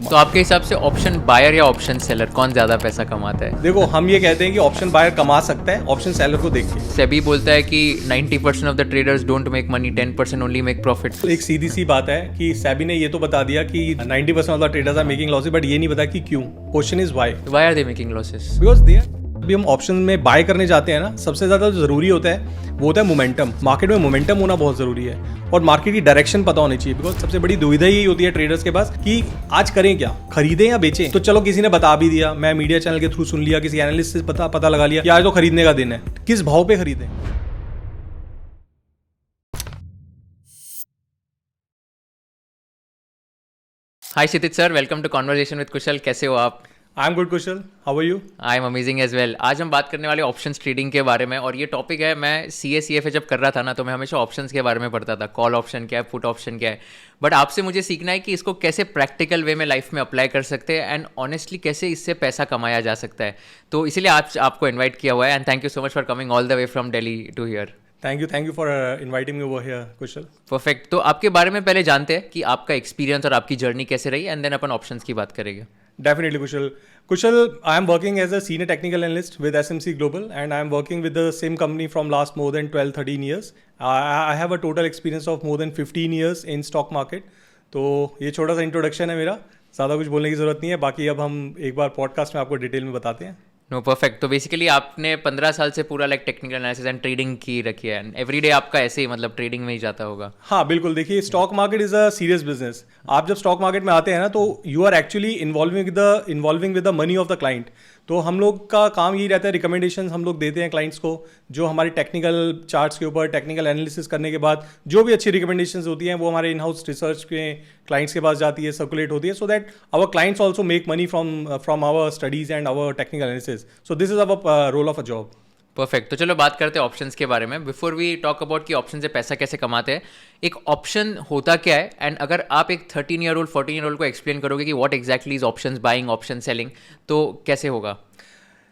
तो आपके हिसाब से ऑप्शन बायर या ऑप्शन सेलर कौन ज़्यादा पैसा कमाता है? देखो, हम ये कहते हैं कि ऑप्शन बायर कमा सकता है ऑप्शन सेलर को देख के। सेबी बोलता है कि 90% of the traders don't make money, 10% only make profit. एक सीधी सी बात है कि सेबी ने ये तो बता दिया कि 90% of the traders are making losses, but ये नहीं बताया कि क्यों। Question is why are they making losses? Because they अभी हम ऑप्शन में बाय करने जाते हैं ना, सबसे ज्यादा जो जरूरी होता है वो होता है मोमेंटम। मार्केट में मोमेंटम होना बहुत जरूरी है और मार्केट की डायरेक्शन पता होनी चाहिए। बिकॉज सबसे बड़ी दुविधा यही होती है ट्रेडर्स के पास कि आज करें क्या, खरीदें या बेचें। तो चलो किसी ने बता भी दिया, मैं मीडिया चैनल के थ्रू सुन लिया, किसी एनालिस्ट से पता लगा लिया कि आज तो खरीदने का दिन है, किस भाव पे खरीदें। Hi Kshitij sir, welcome to conversation with Kushal. कैसे हो आप? I am good Kushal, how are you? I am amazing as well. आज हम बात करने वाले ऑप्शंस ट्रेडिंग के बारे में, और ये टॉपिक है, मैं CA जब कर रहा था ना, तो मैं हमेशा ऑप्शंस के बारे में पढ़ता था। कॉल ऑप्शन क्या है, पुट ऑप्शन क्या है, बट आपसे मुझे सीखना है कि इसको कैसे प्रैक्टिकल वे में लाइफ में अप्लाई कर सकते हैं एंड ऑनेस्टली कैसे इससे पैसा कमाया जा सकता है। तो इसीलिए आज आपको इन्वाइट किया हुआ है and thank you so much for coming all the way from Delhi to here. Thank you for inviting me over here Kushal. Perfect. तो आपके बारे में पहले जानते हैं कि आपका एक्सपीरियंस और आपकी जर्नी कैसे रही, एंड देन अपन ऑप्शंस की बात करेंगे। Definitely, Kushal, I am working as a senior technical analyst with SMC Global, and I am working with the same company from last more than 12-13 years. I have a total experience of more than 15 years in stock market. तो ये छोटा सा introduction है मेरा, ज़्यादा कुछ बोलने की ज़रूरत नहीं है। बाकी अब हम एक बार पॉडकास्ट में आपको डिटेल में बताते हैं। No perfect. तो बेसिकली आपने 15 साल से पूरा like technical analysis and trading की रखी है, एंड एवरीडे आपका ऐसे ही मतलब ट्रेडिंग में ही जाता होगा। हाँ बिल्कुल, देखिए stock market is a serious business. आप जब स्टॉक मार्केट में आते हैं ना, तो you are actually involving with the money of the client. तो हम लोग का काम यही रहता है, रिकमेंडेशन हम लोग देते हैं क्लाइंट्स को, जो हमारे टेक्निकल चार्ट्स के ऊपर टेक्निकल एनालिसिस करने के बाद जो भी अच्छी रिकमेंडेशंस होती हैं वो हमारे इन हाउस रिसर्च के क्लाइंट्स के पास जाती है, सर्कुलेट होती है, so that our clients also make money from our studies and our technical analysis. So this is our role of a job. Perfect. तो चलो बात करते हैं ऑप्शंस के बारे में। बिफोर वी टॉक अबाउट कि ऑप्शन से पैसा कैसे कमाते हैं, एक ऑप्शन होता क्या है, एंड अगर आप एक 13 ईयर ओल्ड 14 ईयर ओल्ड को एक्सप्लेन करोगे कि what exactly is options buying, option selling, तो कैसे होगा?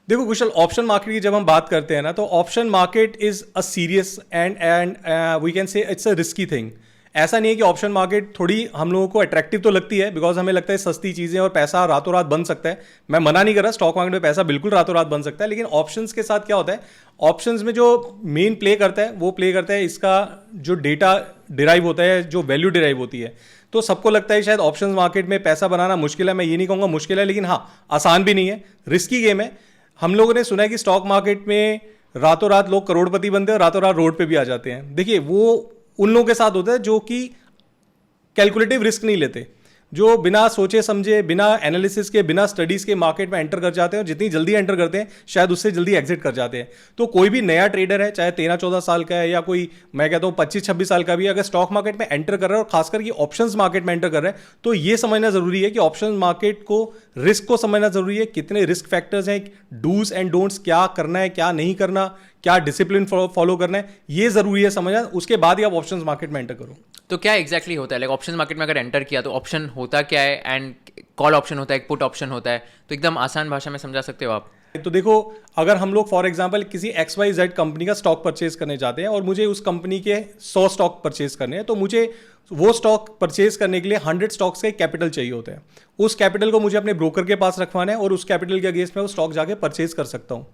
देखो कुशल, ऑप्शन मार्केट की जब हम बात करते हैं ना, तो option market is a serious and we can say it's a risky thing. ऐसा नहीं है कि ऑप्शन मार्केट थोड़ी हम लोगों को अट्रैक्टिव तो लगती है, बिकॉज हमें लगता है सस्ती चीज़ें और पैसा रातों रात बन सकता है। मैं मना नहीं कर रहा, स्टॉक मार्केट में पैसा बिल्कुल रातों रात बन सकता है, लेकिन ऑप्शंस के साथ क्या होता है, ऑप्शंस में जो मेन प्ले करता है वो प्ले करता है इसका जो डेटा डिराइव होता है, जो वैल्यू डिराइव होती है। तो सबको लगता है शायद ऑप्शंस मार्केट में पैसा बनाना मुश्किल है। मैं ये नहीं कहूँगा मुश्किल है, लेकिन हाँ आसान भी नहीं है, रिस्की गेम है। हम लोगों ने सुना है कि स्टॉक मार्केट में रातों रात लोग करोड़पति बनते हैं और रातों रात रोड पे भी आ जाते हैं। देखिए वो उन लोगों के साथ होता है जो कि कैलकुलेटिव रिस्क नहीं लेते, जो बिना सोचे समझे, बिना एनालिसिस के, बिना स्टडीज के मार्केट में एंटर कर जाते हैं, और जितनी जल्दी एंटर करते हैं शायद उससे जल्दी एग्जिट कर जाते हैं। तो कोई भी नया ट्रेडर है, चाहे 13-14 साल का है या कोई मैं कहता हूँ 25-26 साल का भी, अगर स्टॉक मार्केट में एंटर कर रहा है और खासकर कि ऑप्शंस मार्केट में एंटर कर रहा है, तो ये समझना जरूरी है कि ऑप्शंस मार्केट को रिस्क को समझना जरूरी है। कितने रिस्क फैक्टर्स हैं, डूज एंड डोंट्स, क्या करना है क्या नहीं करना, क्या डिसिप्लिन फॉलो करना है, ये जरूरी है समझना। उसके बाद ही आप ऑप्शंस मार्केट में एंटर करो। तो क्या एग्जैक्टली होता है, लाइक ऑप्शन मार्केट में अगर एंटर किया तो ऑप्शन होता क्या है, एंड कॉल ऑप्शन होता है, पुट ऑप्शन होता है, तो एकदम आसान भाषा में समझा सकते हो आप? तो देखो, अगर हम लोग फॉर एग्जांपल किसी XYZ कंपनी का स्टॉक परचेज करने जाते हैं और मुझे उस कंपनी के 100 स्टॉक परचेज करने हैं, तो मुझे वो स्टॉक परचेज करने के लिए 100 स्टॉक्स का कैपिटल चाहिए होता है। उस कैपिटल को मुझे अपने ब्रोकर के पास रखवाना है और उस कैपिटल के अगेंस्ट में वो स्टॉक जाके परचेज कर सकता हूं।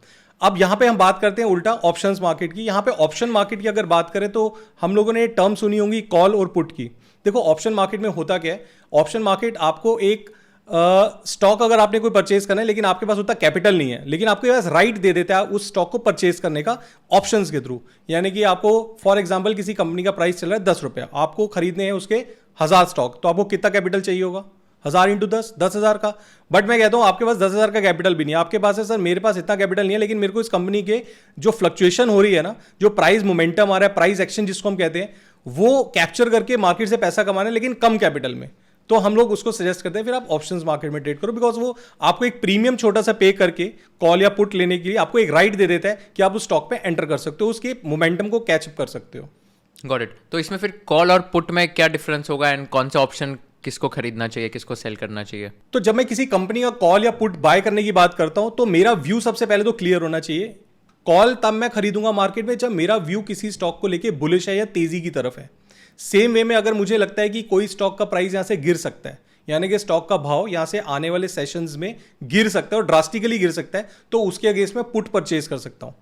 अब यहां पे हम बात करते हैं उल्टा ऑप्शंस मार्केट की। यहां पे ऑप्शन मार्केट की अगर बात करें तो हम लोगों ने टर्म सुनी होंगी कॉल और पुट की। देखो ऑप्शन मार्केट में होता क्या है, ऑप्शन मार्केट आपको एक स्टॉक अगर आपने कोई परचेज करना है लेकिन आपके पास उतना कैपिटल नहीं है, लेकिन आपके पास राइट दे देता है उस स्टॉक को परचेज करने का ऑप्शंस के थ्रू। यानी कि आपको फॉर एग्जांपल किसी कंपनी का प्राइस चल रहा है 10 रुपया, आपको खरीदने हैं उसके 1000 स्टॉक, तो आपको कितना कैपिटल चाहिए होगा? 1000 इंटू 10,000 का। बट मैं कहता हूं आपके पास 10,000 का कैपिटल भी नहीं है, आपके पास है सर मेरे पास इतना कैपिटल नहीं है, लेकिन मेरे को इस कंपनी के जो फ्लक्चुएशन हो रही है ना, जो प्राइस मोमेंटम आ रहा है, प्राइस एक्शन जिसको हम कहते हैं, वो कैप्चर करके मार्केट से पैसा कमाना है, लेकिन कम कैपिटल में। तो हम लोग उसको सजेस्ट करते हैं फिर आप ऑप्शंस मार्केट में ट्रेड करो, बिकॉज वो आपको एक प्रीमियम छोटा सा पे करके कॉल या पुट लेने के लिए आपको एक राइट दे देता है कि आप उस स्टॉक पे एंटर कर सकते हो, उसके मोमेंटम को कैचअप कर सकते हो। Got it. तो इसमें फिर कॉल और पुट में क्या डिफरेंस होगा, एंड कौन सा ऑप्शन किसको खरीदना चाहिए, किसको सेल करना चाहिए? तो जब मैं किसी कंपनी का कॉल या पुट बाय करने की बात करता हूं, तो मेरा व्यू सबसे पहले तो क्लियर होना चाहिए। कॉल तब मैं खरीदूंगा मार्केट में जब मेरा व्यू किसी स्टॉक को लेके बुलिश है या तेजी की तरफ है। सेम वे में अगर मुझे लगता है कि कोई स्टॉक का प्राइस यहां से गिर सकता है यानी कि स्टॉक का भाव यहाँ से आने वाले सेशंस में गिर सकता है और ड्रास्टिकली गिर सकता है, तो उसके अगेंस्ट में पुट परचेज कर सकता हूँ।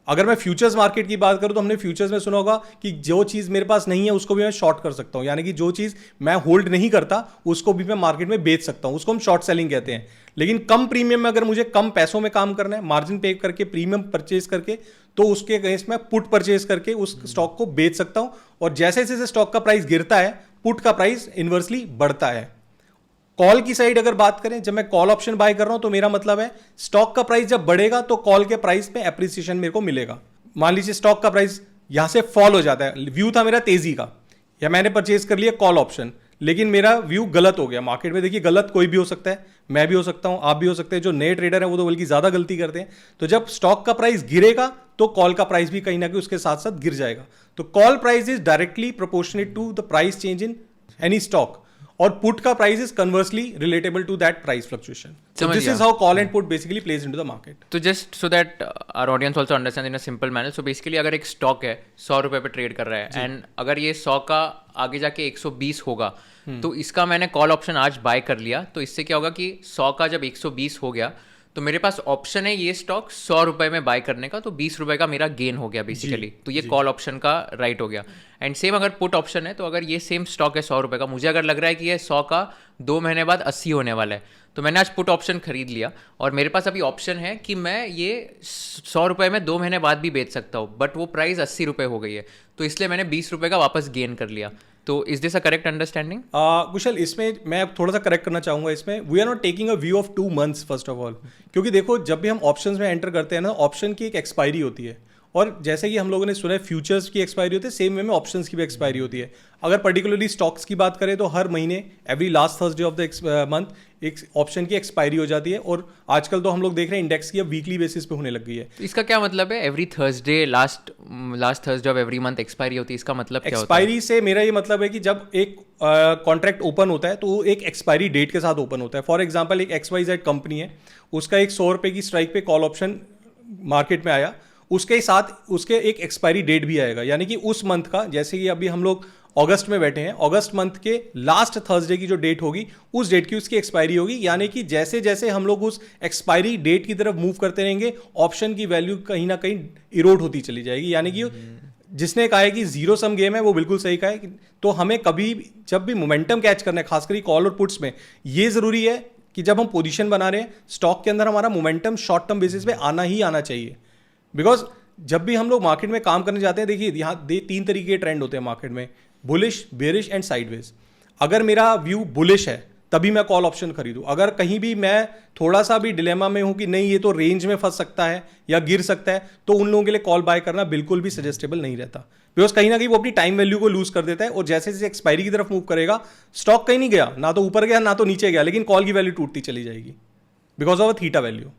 अगर मैं फ्यूचर्स मार्केट की बात करूं तो हमने फ्यूचर्स में सुना होगा कि जो चीज़ मेरे पास नहीं है उसको भी मैं शॉर्ट कर सकता हूं, यानी कि जो चीज़ मैं होल्ड नहीं करता उसको भी मैं मार्केट में बेच सकता हूं, उसको हम शॉर्ट सेलिंग कहते हैं। लेकिन कम प्रीमियम में अगर मुझे कम पैसों में काम करना है, मार्जिन पे करके प्रीमियम परचेज करके, तो उसके अगेंस्ट में पुट परचेज करके उस स्टॉक को बेच सकता हूं। और जैसे जैसे स्टॉक का प्राइस गिरता है, पुट का प्राइस इन्वर्सली बढ़ता है। कॉल की साइड अगर बात करें, जब मैं कॉल ऑप्शन बाय कर रहा हूं तो मेरा मतलब है स्टॉक का प्राइस जब बढ़ेगा तो कॉल के प्राइस में एप्रिसिएशन मेरे को मिलेगा। मान लीजिए स्टॉक का प्राइस यहां से फॉल हो जाता है, व्यू था मेरा तेजी का, या मैंने परचेज कर लिया कॉल ऑप्शन, लेकिन मेरा व्यू गलत हो गया। मार्केट में देखिए गलत कोई भी हो सकता है, मैं भी हो सकता हूं, आप भी हो सकते हैं, जो नए ट्रेडर हैं वो तो बल्कि ज्यादा गलती करते हैं। तो जब स्टॉक का प्राइस गिरेगा तो कॉल का प्राइस भी कहीं ना कहीं उसके साथ साथ गिर जाएगा। तो call price is directly proportionate to the price change in any stock, और पुट का price is conversely relatable to that price fluctuation. So this is how call and put basically plays into the market. तो just so that our audience also understand in a simple manner, so basically अगर एक stock है 100 रुपये पे trade कर रहा है, and अगर ये 100 का आगे जाके 120 होगा, तो इसका मैंने कॉल ऑप्शन आज बाय कर लिया, तो इससे क्या होगा कि 100 का जब 120 हो गया तो मेरे पास ऑप्शन है ये स्टॉक 100 रुपये में बाय करने का, तो 20 रुपये का मेरा गेन हो गया बेसिकली। तो ये कॉल ऑप्शन का राइट हो गया। एंड सेम अगर पुट ऑप्शन है, तो अगर ये सेम स्टॉक है 100 रुपये का, मुझे अगर लग रहा है कि ये 100 का 2 महीने बाद 80 होने वाला है, तो मैंने आज पुट ऑप्शन खरीद लिया और मेरे पास अभी ऑप्शन है कि मैं ये 100 रुपये में 2 महीने बाद भी बेच सकता हूँ, बट वो प्राइस 80 रुपये हो गई है, तो इसलिए मैंने 20 रुपये का वापस गेन कर लिया। तो is this a correct understanding? Kushal, इसमें मैं थोड़ा सा करेक्ट करना चाहूंगा। इसमें we are not taking a view of 2 months first of all, क्योंकि देखो जब भी हम ऑप्शंस में एंटर करते हैं ना, ऑप्शन की एक एक्सपायरी होती है, और जैसे कि हम लोगों ने सुना है फ्यूचर्स की एक्सपायरी होती है, सेम वे में ऑप्शंस की भी एक्सपायरी होती है। अगर पर्टिकुलरली स्टॉक्स की बात करें तो हर महीने every last Thursday of the month एक ऑप्शन की एक्सपायरी हो जाती है, और आजकल तो हम लोग देख रहे हैं इंडेक्स की अब वीकली बेसिस पे होने लग गई है। इसका क्या मतलब है? Every Thursday last Thursday of every month expiry होती है, इसका मतलब क्या होता है? एक्सपायरी से मेरा ये मतलब है कि जब एक कॉन्ट्रैक्ट ओपन होता है तो वो एक एक्सपायरी डेट के साथ ओपन होता है। फॉर एग्जांपल एक XYZ कंपनी है, उसका एक 100 रुपये की स्ट्राइक पे कॉल ऑप्शन मार्केट में आया, उसके साथ उसके एक एक्सपायरी डेट भी आएगा, यानी कि उस मंथ का, जैसे कि अभी हम लोग अगस्त में बैठे हैं, अगस्त मंथ के लास्ट थर्सडे की जो डेट होगी उस डेट की उसकी एक्सपायरी होगी। यानी कि जैसे जैसे हम लोग उस एक्सपायरी डेट की तरफ मूव करते रहेंगे, ऑप्शन की वैल्यू कहीं ना कहीं इरोड होती चली जाएगी। यानी कि जिसने कहा है कि जीरो सम गेम है वो बिल्कुल सही कहा है। तो हमें कभी जब भी मोमेंटम कैच करना है, खासकर कॉल और पुट्स में, ये जरूरी है कि जब हम पोजीशन बना रहे हैं स्टॉक के अंदर, हमारा मोमेंटम शॉर्ट टर्म बेसिस पे आना ही आना चाहिए। बिकॉज जब भी हम लोग मार्केट में काम करने जाते हैं, देखिए यहाँ 3 तरीके के ट्रेंड होते हैं मार्केट में, बुलिश, बेरिश एंड साइडवेज। अगर मेरा व्यू बुलिश है तभी मैं कॉल ऑप्शन खरीदूं। अगर कहीं भी मैं थोड़ा सा भी डिलेमा में हूं कि नहीं ये तो रेंज में फंस सकता है या गिर सकता है, तो उन लोगों के लिए कॉल बाय करना बिल्कुल भी सजेस्टेबल नहीं रहता, बिकॉज कहीं ना कहीं वो अपनी टाइम वैल्यू को लूज कर देता है, और जैसे जैसे एक्सपायरी की तरफ मूव करेगा स्टॉक कहीं नहीं गया, ना तो ऊपर गया ना तो नीचे गया, लेकिन कॉल की वैल्यू टूटती चली जाएगी because of a theta value.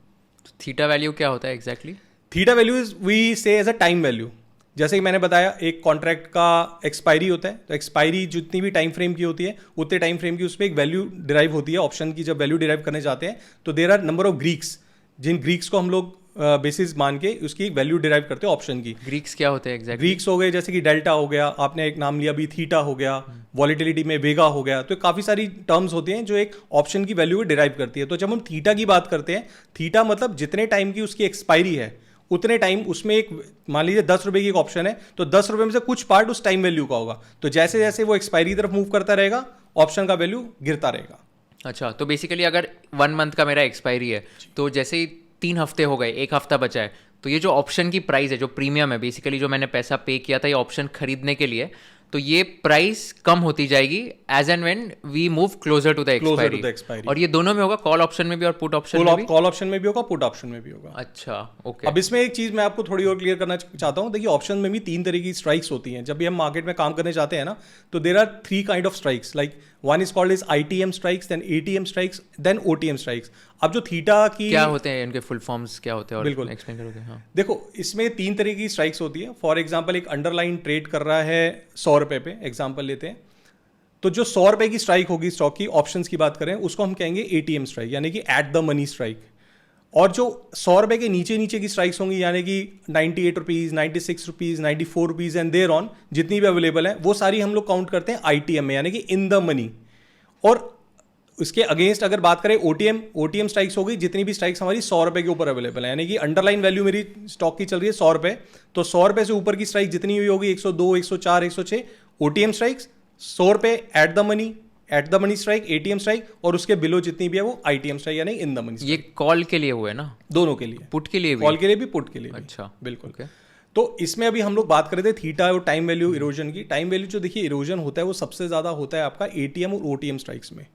Theta value क्या होता है exactly? Theta value is we say as a time value. जैसे कि मैंने बताया एक कॉन्ट्रैक्ट का एक्सपायरी होता है, तो एक्सपायरी जितनी भी टाइम फ्रेम की होती है उतने टाइम फ्रेम की उस पर एक वैल्यू डिराइव होती है। ऑप्शन की जब वैल्यू डिराइव करने जाते हैं तो there are number of Greeks, जिन ग्रीक्स को हम लोग बेसिस मान के उसकी वैल्यू डिराइव करते हैं ऑप्शन की। ग्रीक्स क्या होते हैं एग्जैक्टली? ग्रीक्स हो गए जैसे कि डेल्टा हो गया, आपने एक नाम लिया अभी थीटा हो गया, वॉलिटिलिटी में वेगा हो गया, तो काफ़ी सारी टर्म्स होती हैं जो एक ऑप्शन की वैल्यू को डिराइव करती है। तो जब हम थीटा की बात करते हैं, थीटा मतलब जितने टाइम की उसकी एक्सपायरी है उतने टाइम उसमें एक, मान लीजिए 10 रुपये की एक ऑप्शन है, तो 10 रुपये में से कुछ पार्ट उस टाइम वैल्यू का होगा, तो जैसे जैसे वो एक्सपायरी की तरफ मूव करता रहेगा ऑप्शन का वैल्यू गिरता रहेगा। अच्छा, तो बेसिकली अगर 1 मंथ का मेरा एक्सपायरी है, तो जैसे ही 3 हफ्ते हो गए, 1 हफ्ता बचा है, तो ये जो ऑप्शन की प्राइस है, जो प्रीमियम है, बेसिकली जो मैंने पैसा पे किया था ये ऑप्शन खरीदने के लिए, तो ये प्राइस कम होती जाएगी as and when we move closer to the expiry. और ये दोनों में होगा, कॉल ऑप्शन में भी और पुट ऑप्शन में भी? कॉल ऑप्शन में भी होगा, पुट ऑप्शन में भी होगा। अच्छा, ओके। अब इसमें एक चीज मैं आपको थोड़ी और क्लियर करना चाहता हूं। देखिए ऑप्शन में भी 3 तरह की स्ट्राइक्स होती हैं। जब भी हम मार्केट में काम करने जाते हैं ना, तो there are 3 kind of strikes, like one is called is ITM strikes, then ATM strikes, then OTM strikes. अब जो थीटा की क्या होते हैं, इनके फुल फॉर्म्स क्या होते हैं, और बिल्कुल एक्सप्लेन करोगे? हाँ, देखो इसमें 3 तरह की स्ट्राइक्स होती है। फॉर एग्जांपल एक अंडरलाइन ट्रेड कर रहा है 100 रुपये पे, एग्जांपल लेते हैं, तो जो 100 रुपये की स्ट्राइक होगी स्टॉक की, ऑप्शंस की बात करें, उसको हम कहेंगे ATM स्ट्राइक, यानी कि एट द मनी स्ट्राइक। और जो 100 रुपये के नीचे नीचे की स्ट्राइक्स होंगी, यानी कि 98 rupees, 96 rupees, 94 rupees and there on, जितनी भी अवेलेबल है, वो सारी हम लोग काउंट करते हैं ITM में, यानी कि इन द मनी। और उसके अगेंस्ट अगर बात करें ओटीएम स्ट्राइक्स हो गई, जितनी भी स्ट्राइक्स हमारी 100 रुपए के ऊपर अवेलेबल है, यानी कि अंडरलाइन वैल्यू मेरी स्टॉक की चल रही है 100 रुपए, तो 100 रुपए से ऊपर की स्ट्राइक जितनी हुई होगी 102, 104, 106 ओटीएम स्ट्राइक्स, 100 रुपए eight the money strike, ATM strike, और उसके बिलो जितनी भी है वो आईटीएम स्ट्राइक यानी इन द मनी। ये कॉल के लिए हुए ना? दोनों के लिए, पुट के लिए भी? कॉल के लिए भी, पुट के लिए भी। अच्छा, बिल्कुल। okay. तो इसमें अभी हम लोग बात कर रहे थे थीटा और टाइम वैल्यू इरोजन की। टाइम वैल्यू जो देखिए इरोजन होता है वो सबसे ज़्यादा होता है आपका एटीएम और ओटीएम स्ट्राइक्स में,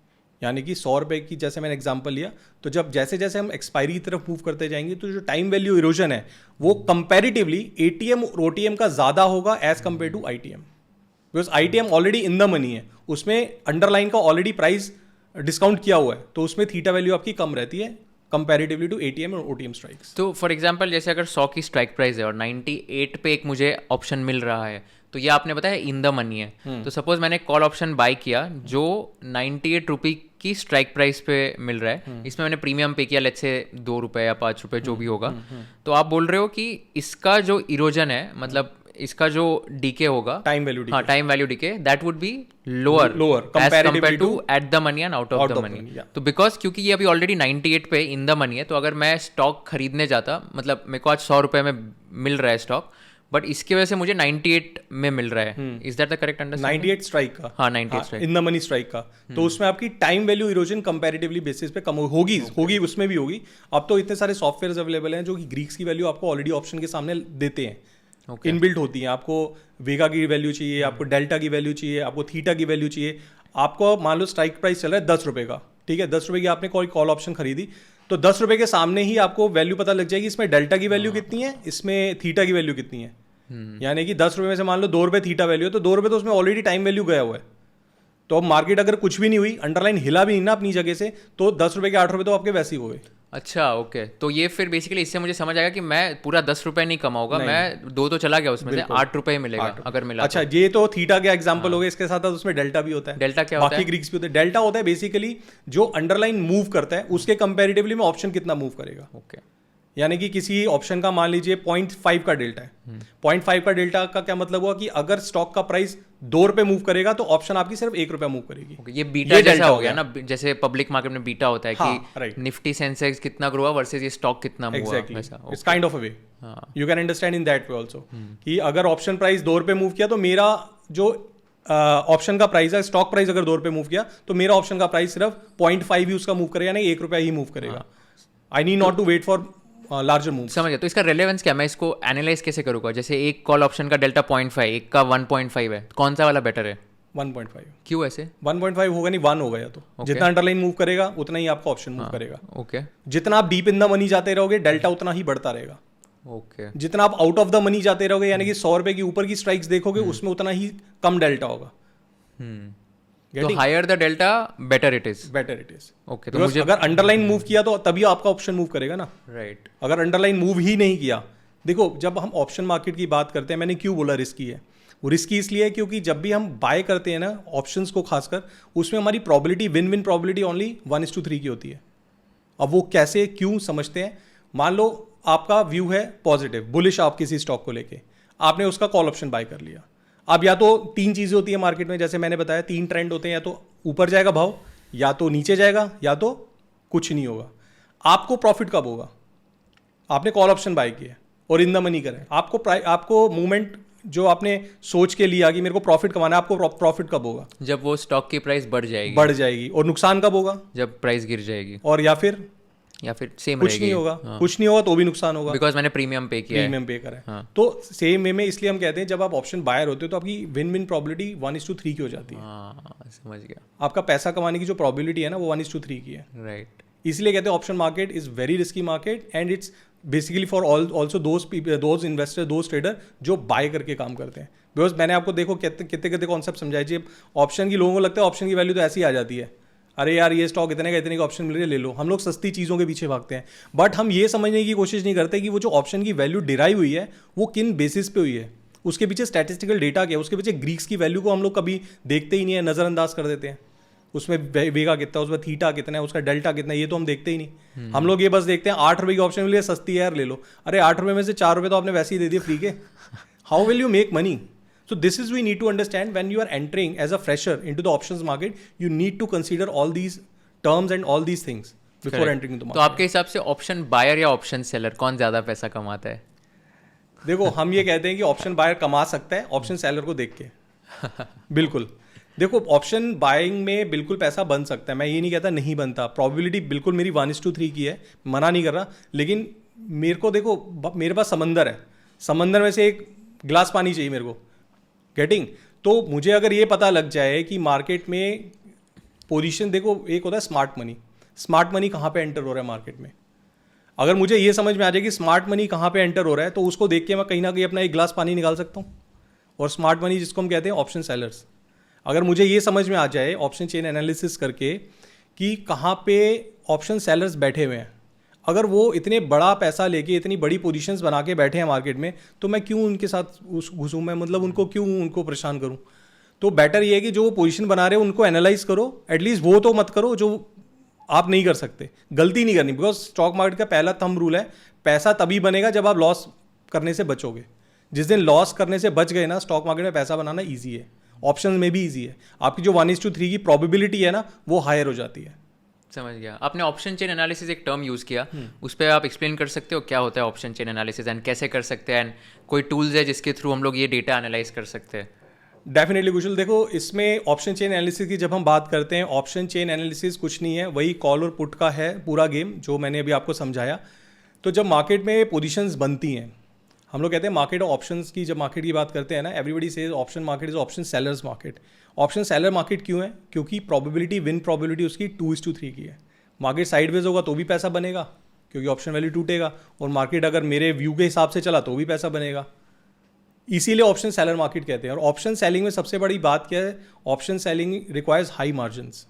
यानी कि 100 रुपए की जैसे मैंने एग्जांपल लिया, तो जब जैसे जैसे हम एक्सपायरी की तरफ मूव करते जाएंगे तो जो टाइम वैल्यू इरोजन है वो कंपैरेटिवली एटीएम और ओटीएम का ज़्यादा होगा as compare to ITM, because ITM already in the money है, उसमें अंडरलाइन का ऑलरेडी प्राइस डिस्काउंट किया हुआ है, तो उसमें थीटा वैल्यू आपकी कम रहती है कंपैरेटिवली टू एटीएम और ओटीएम स्ट्राइक्स। तो फॉर एग्जांपल जैसे अगर 100 की स्ट्राइक प्राइस है और 98 पे एक मुझे ऑप्शन मिल रहा है, तो ये आपने बताया इन द मनी है, तो सपोज मैंने कॉल ऑप्शन बाय किया जो 98 रुपये की स्ट्राइक प्राइस पे मिल रहा है, इसमें मैंने प्रीमियम पे किया लेट्स से 2 रुपये या 5 रुपये जो भी होगा, तो आप बोल रहे हो कि इसका जो इरोजन है, मतलब इसका जो डीके होगा, टाइम वैल्यू, हाँ time value decay, that would be lower as compare to at the money and out of the money. तो बिकॉज क्योंकि ये अभी ऑलरेडी 98 पे इन द मनी है, तो अगर मैं स्टॉक खरीदने जाता, मतलब मेरे को आज 100 रुपये में मिल रहा है स्टॉक, बट इसकी वजह से मुझे 98 में मिल रहा है, is that the correct understanding? 98 strike का, हाँ 98 strike in the money strike का, तो उसमें आपकी time value erosion comparatively basis पे कम होगी, उसमें भी होगी। अब तो इतने सारे सॉफ्टवेयर अवेलेबल हैं जो कि ग्रीक्स की वैल्यू आपको ऑलरेडी ऑप्शन के सामने देते हैं, इनबिल्ट होती है। आपको वेगा की वैल्यू चाहिए, आपको डेल्टा की वैल्यू चाहिए, आपको थीटा की वैल्यू चाहिए। आपको मान लो स्ट्राइक प्राइस चल रहा है 10 रुपये का, ठीक है, 10 रुपये की आपने कोई कॉल ऑप्शन खरीदी, तो 10 रुपये के सामने ही आपको वैल्यू पता लग जाएगी, इसमें डेल्टा की वैल्यू कितनी है, इसमें थीटा की वैल्यू कितनी है। यानी कि 10 रुपये में से मान लो 2 रुपये थीटा वैल्यू है, तो 2 रुपये तो उसमें ऑलरेडी टाइम वैल्यू गया हुआ है। तो अब मार्केट अगर कुछ भी नहीं हुई, अंडरलाइन हिला भी नहीं ना अपनी जगह से, तो 10 रुपये के 8 रुपये तो आपके वैसे ही हो गए। अच्छा ओके, तो ये फिर बेसिकली इससे मुझे समझ आएगा कि मैं पूरा 10 रुपये नहीं कमाऊंगा, मैं 2 तो चला गया उसमें से 8 रुपये मिलेगा अगर मिला। अच्छा, ये तो थीटा का एग्जांपल हो गया, इसके साथ उसमें डेल्टा भी होता है। डेल्टा क्या होता है? बाकी ग्रीक्स भी होते हैं। डेल्टा होता है बेसिकली जो अंडरलाइन मूव करता है उसके कंपैरेटिवली में ऑप्शन कितना मूव करेगा। ओके, यानी कि किसी ऑप्शन का मान लीजिए 0.5 का डेल्टा है, 0.5 का डेल्टा का क्या मतलब हुआ कि अगर स्टॉक का प्राइस 2 रुपये मूव करेगा तो ऑप्शन आपकी सिर्फ 1 रुपया मूव करेगी। ये बीटा जैसा हो गया ना, जैसे पब्लिक मार्केट में बीटा होता है कि निफ्टी सेंसेक्स कितना ग्रो हुआ वर्सेस ये स्टॉक कितना मूव हुआ, वैसा it's kind of a way, you can understand in that way also, कि अगर ऑप्शन प्राइस 2 रुपये मूव किया तो मेरा जो ऑप्शन का प्राइस है, स्टॉक प्राइस अगर 2 रुपये मूव किया तो मेरा ऑप्शन का प्राइस सिर्फ 0.5 ही उसका मूव करेगा, नहीं 1 रुपया ही मूव करेगा। I need not to wait for larger move. समझ गया। तो इसका रेलेवेंस क्या, मैं इसको एनालाइज कैसे करूँगा? जैसे एक कॉल ऑप्शन का डेल्टा 0.5, एक का 1.5 है, कौन सा वाला बेटर है? 1.5। क्यों ऐसे? 1.5 होगा नहीं, 1 होगा या तो जितना अंडरलाइन मूव करेगा उतना ही आपका ऑप्शन मूव करेगा। ओके, जितना आप डीप इन द मनी जाते रहोगे डेल्टा उतना ही बढ़ता रहेगा। ओके, जितना आप आउट ऑफ द मनी जाते रहोगे, यानी कि 100 रुपए की ऊपर की स्ट्राइक्स देखोगे, उसमें उतना ही कम डेल्टा होगा। तो higher the delta better it is. Okay, तो मुझे अगर अंडरलाइन मूव किया तो तभी आपका ऑप्शन मूव करेगा ना, राइट। अगर अंडरलाइन मूव ही नहीं किया, देखो जब हम ऑप्शन मार्केट की बात करते हैं, मैंने क्यों बोला रिस्की है, वो रिस्की इसलिए है क्योंकि जब भी हम बाय करते हैं ना ऑप्शंस को, खासकर उसमें हमारी प्रॉबिलिटी, विन प्रॉबिलिटी ओनली 1:3 की होती है। अब वो कैसे क्यों समझते हैं, मान लो आपका व्यू है पॉजिटिव, बुलिश आप किसी स्टॉक को लेके, आपने उसका कॉल ऑप्शन बाय कर लिया। अब या तो 3 चीज़ें होती है मार्केट में, जैसे मैंने बताया 3 ट्रेंड होते हैं, या तो ऊपर जाएगा भाव, या तो नीचे जाएगा, या तो कुछ नहीं होगा। आपको प्रॉफिट कब होगा? आपने कॉल ऑप्शन बाय किया और इन द मनी करें, आपको मूवमेंट जो आपने सोच के लिया कि मेरे को प्रॉफिट कमाना है, आपको प्रॉफिट कब होगा? जब वो स्टॉक की प्राइस बढ़ जाएगी। और नुकसान कब होगा? जब प्राइस गिर जाएगी। और या फिर सेम कुछ नहीं होगा। कुछ नहीं होगा तो भी नुकसान होगा, बिकॉज मैंने प्रीमियम पे किया है। हाँ। तो सेम वे में इसलिए हम कहते हैं जब आप ऑप्शन बायर होते हो तो आपकी विन प्रॉबिलिटी 1:3 की हो जाती है। समझ गया। आपका पैसा कमाने की जो प्रॉबिलिटी है ना वो 1:3 की है, राइट। इसलिए कहते हैं option market is very risky market, and it's basically for also those investor, those trader जो बाय करके काम करते हैं। बिकॉज मैंने आपको देखो कितने कॉन्सेप्ट समझाए जी। ऑप्शन की लोगों को लगता है ऑप्शन की वैल्यू तो ऐसी आ जाती है, अरे यार ये स्टॉक इतने का ऑप्शन मिल रही है, ले लो। हम लोग सस्ती चीज़ों के पीछे भागते हैं, बट हम ये समझने की कोशिश नहीं करते कि वो जो ऑप्शन की वैल्यू डिराइव हुई है वो किन बेसिस पे हुई है, उसके पीछे स्टैटिस्टिकल डेटा क्या है, उसके पीछे ग्रीक्स की वैल्यू को हम लोग कभी देखते ही नहीं है, नज़रअंदाज कर देते हैं। उसमें वेगा कितना है, उसमें थीटा कितना है, उसका डेल्टा कितना है, ये तो हम देखते ही नहीं। हम लोग ये बस देखते हैं 8 रुपये की ऑप्शन मिली है, सस्ती है यार ले लो। अरे 8 रुपये में से 4 रुपये तो आपने वैसे ही दे दिए फ्री के। How will you make money? So this is we need to understand when you are entering as a fresher into the options market, you need to consider all these terms and all these things before Correct. entering into तो market. आपके हिसाब से option buyer या option seller कौन ज़्यादा पैसा कमाता है? देखो हम ये कहते हैं कि ऑप्शन बायर कमा सकता है ऑप्शन सेलर को देख के बिल्कुल। देखो ऑप्शन बाइंग में बिल्कुल पैसा बन सकता है, मैं ये नहीं कहता नहीं बनता, प्रोबेबिलिटी बिल्कुल मेरी 1:3 की है, मना नहीं कर रहा, लेकिन मेरे को देखो मेरे पास समंदर है, समंदर में से एक गिलास पानी चाहिए मेरे को, गेटिंग। तो मुझे अगर ये पता लग जाए कि मार्केट में पोजीशन, देखो एक होता है स्मार्ट मनी, स्मार्ट मनी कहाँ पे एंटर हो रहा है मार्केट में, अगर मुझे ये समझ में आ जाए कि स्मार्ट मनी कहाँ पे एंटर हो रहा है तो उसको देख के मैं कहीं ना कहीं अपना एक गिलास पानी निकाल सकता हूँ। और स्मार्ट मनी जिसको हम कहते हैं ऑप्शन सेलर्स, अगर मुझे ये समझ में आ जाए ऑप्शन चेन एनालिसिस करके कि कहाँ पे ऑप्शन सेलर्स बैठे हुए हैं, अगर वो इतने बड़ा पैसा लेके इतनी बड़ी पोजीशंस बना के बैठे हैं मार्केट में, तो मैं क्यों उनके साथ घुसूँ, मैं मतलब उनको क्यों उनको परेशान करूँ। तो बेटर ये है कि जो वो पोजीशन बना रहे हो उनको एनालाइज करो, एटलीस्ट वो तो मत करो जो आप नहीं कर सकते, गलती नहीं करनी, बिकॉज स्टॉक मार्केट का पहला थंब रूल है पैसा तभी बनेगा जब आप लॉस करने से बचोगे। जिस दिन लॉस करने से बच गए ना, स्टॉक मार्केट में पैसा बनाना ईजी है, ऑप्शन में भी ईजी है, आपकी जो 1:3 की प्रोबेबिलिटी है ना वो हायर हो जाती है। समझ गया। आपने ऑप्शन चेन एनालिसिस एक टर्म यूज़ किया, उस पर आप एक्सप्लेन कर सकते हो क्या होता है ऑप्शन चेन एनालिसिस एंड कैसे कर सकते हैं, एंड कोई टूल्स है जिसके थ्रू हम लोग ये डेटा एनालाइज कर सकते हैं? डेफिनेटली कुशल, देखो इसमें ऑप्शन चेन एनालिसिस की जब हम बात करते हैं, ऑप्शन चेन एनालिसिस कुछ नहीं है, वही कॉल और पुट का है पूरा गेम जो मैंने अभी आपको समझाया। तो जब मार्केट में पोजीशंस बनती हैं, हम लोग कहते हैं मार्केट ऑप्शंस की, जब मार्केट की बात करते हैं ना, everybody says option market is option sellers market. Option seller market क्यों है? क्योंकि प्रोबेबिलिटी विन प्रोबेबिलिटी उसकी 2:3 की है। मार्केट साइडवेज होगा तो भी पैसा बनेगा क्योंकि ऑप्शन वैल्यू टूटेगा, और मार्केट अगर मेरे व्यू के हिसाब से चला तो भी पैसा बनेगा, इसीलिए ऑप्शन सेलर मार्केट कहते हैं। और ऑप्शन सेलिंग में सबसे बड़ी बात क्या है? Option selling requires high margins,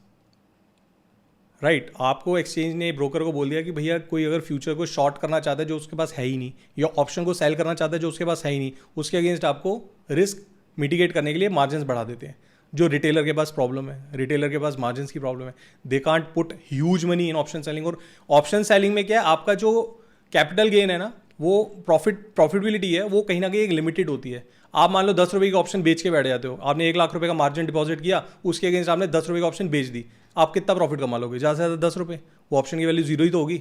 right. आपको एक्सचेंज ने, ब्रोकर को बोल दिया कि भैया कोई अगर फ्यूचर को शॉर्ट करना चाहता है जो उसके पास है ही नहीं, या ऑप्शन को सेल करना चाहता है जो उसके पास है ही नहीं, उसके अगेंस्ट आपको रिस्क मिटिगेट करने के लिए मार्जिन्स बढ़ा देते हैं। जो रिटेलर के पास प्रॉब्लम है, रिटेलर के पास मार्जिन्स की प्रॉब्लम है, they can't put huge money in option selling. और ऑप्शन सेलिंग में क्या है, आपका जो कैपिटल गेन है ना, वो प्रॉफिटेबिलिटी है, वो कहीं ना कहीं एक लिमिटेड होती है। आप मान लो 10 रुपये का ऑप्शन बेच के बैठ जाते हो, आपने 1 लाख रुपए का मार्जिन डिपॉजिट किया, उसके अगेंस्ट आपने 10 रुपये का ऑप्शन बेच दी, आप कितना प्रॉफिट कमा लोगे? ज़्यादा से ज़्यादा 10 रुपये, वो ऑप्शन की वैल्यू 0 ही तो होगी।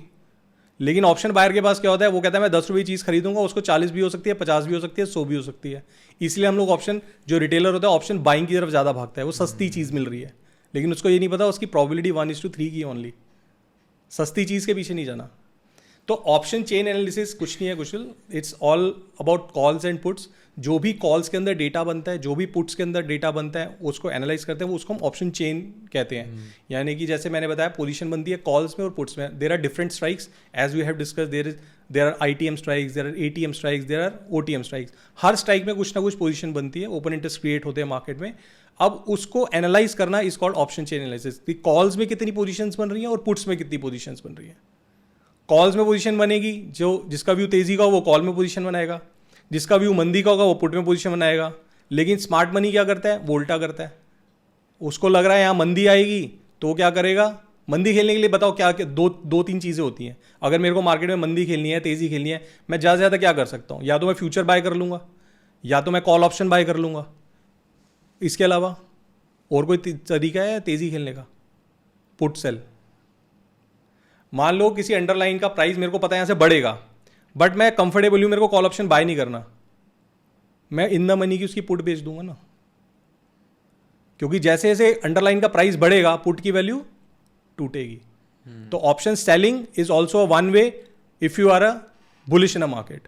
लेकिन ऑप्शन बायर के पास क्या होता है, वो कहता है मैं 10 रुपये चीज़ खरीदूंगा, उसको 40 भी हो सकती है, 50 भी हो सकती है, 100 भी हो सकती है। इसलिए हम लोग ऑप्शन, जो रिटेलर होता है ऑप्शन बाइंग की तरफ ज़्यादा भागता है, वो सस्ती चीज़ मिल रही है, लेकिन उसको ये नहीं पता उसकी प्रोबेबिलिटी 1:3 की ओनली, सस्ती चीज़ के पीछे नहीं जाना। तो ऑप्शन चेन एनालिसिस कुछ नहीं है Kushal, it's all about calls and puts. जो भी कॉल्स के अंदर डेटा बनता है, जो भी पुट्स के अंदर डेटा बनता है, उसको एनालाइज करते हैं, वो उसको हम ऑप्शन चेन कहते हैं। यानी कि जैसे मैंने बताया पोजीशन बनती है कॉल्स में और पुट्स में, there are different strikes as we have discuss, there are ITM strikes, there are ATM strikes, there are OTM strikes. हर स्ट्राइक में कुछ ना कुछ पोजीशन बनती है, ओपन इंटरेस्ट क्रिएट होते हैं मार्केट में। अब उसको एनालाइज करना is called option chain analysis. Calls में कितनी पोजीशंस बन रही हैं और पुट्स में कितनी पोजीशंस बन रही हैं। कॉल्स में पोजीशन बनेगी, जो जिसका व्यू तेजी का हो वो कॉल में पोजीशन बनाएगा, जिसका व्यू मंदी का होगा वो पुट में पोजीशन बनाएगा। लेकिन स्मार्ट मनी क्या करता है, वो उल्टा करता है। उसको लग रहा है यहाँ मंदी आएगी तो क्या करेगा, मंदी खेलने के लिए बताओ क्या दो तीन चीज़ें होती हैं। अगर मेरे को मार्केट में मंदी खेलनी है, तेज़ी खेलनी है, मैं ज़्यादा से ज़्यादा क्या कर सकता हूँ, या तो मैं फ्यूचर बाय कर लूँगा, या तो मैं कॉल ऑप्शन बाय कर लूँगा। इसके अलावा और कोई तरीका है तेज़ी खेलने का? Put sell. मान लो किसी अंडरलाइन का प्राइस मेरे को पता है यहाँ से बढ़ेगा, बट मैं कंफर्टेबल हूँ, मेरे को कॉल ऑप्शन बाय नहीं करना, मैं इन द मनी की उसकी पुट बेच दूंगा ना, क्योंकि जैसे जैसे अंडरलाइन का प्राइस बढ़ेगा पुट की वैल्यू टूटेगी। तो option selling is also one way if you are a bullish in a market,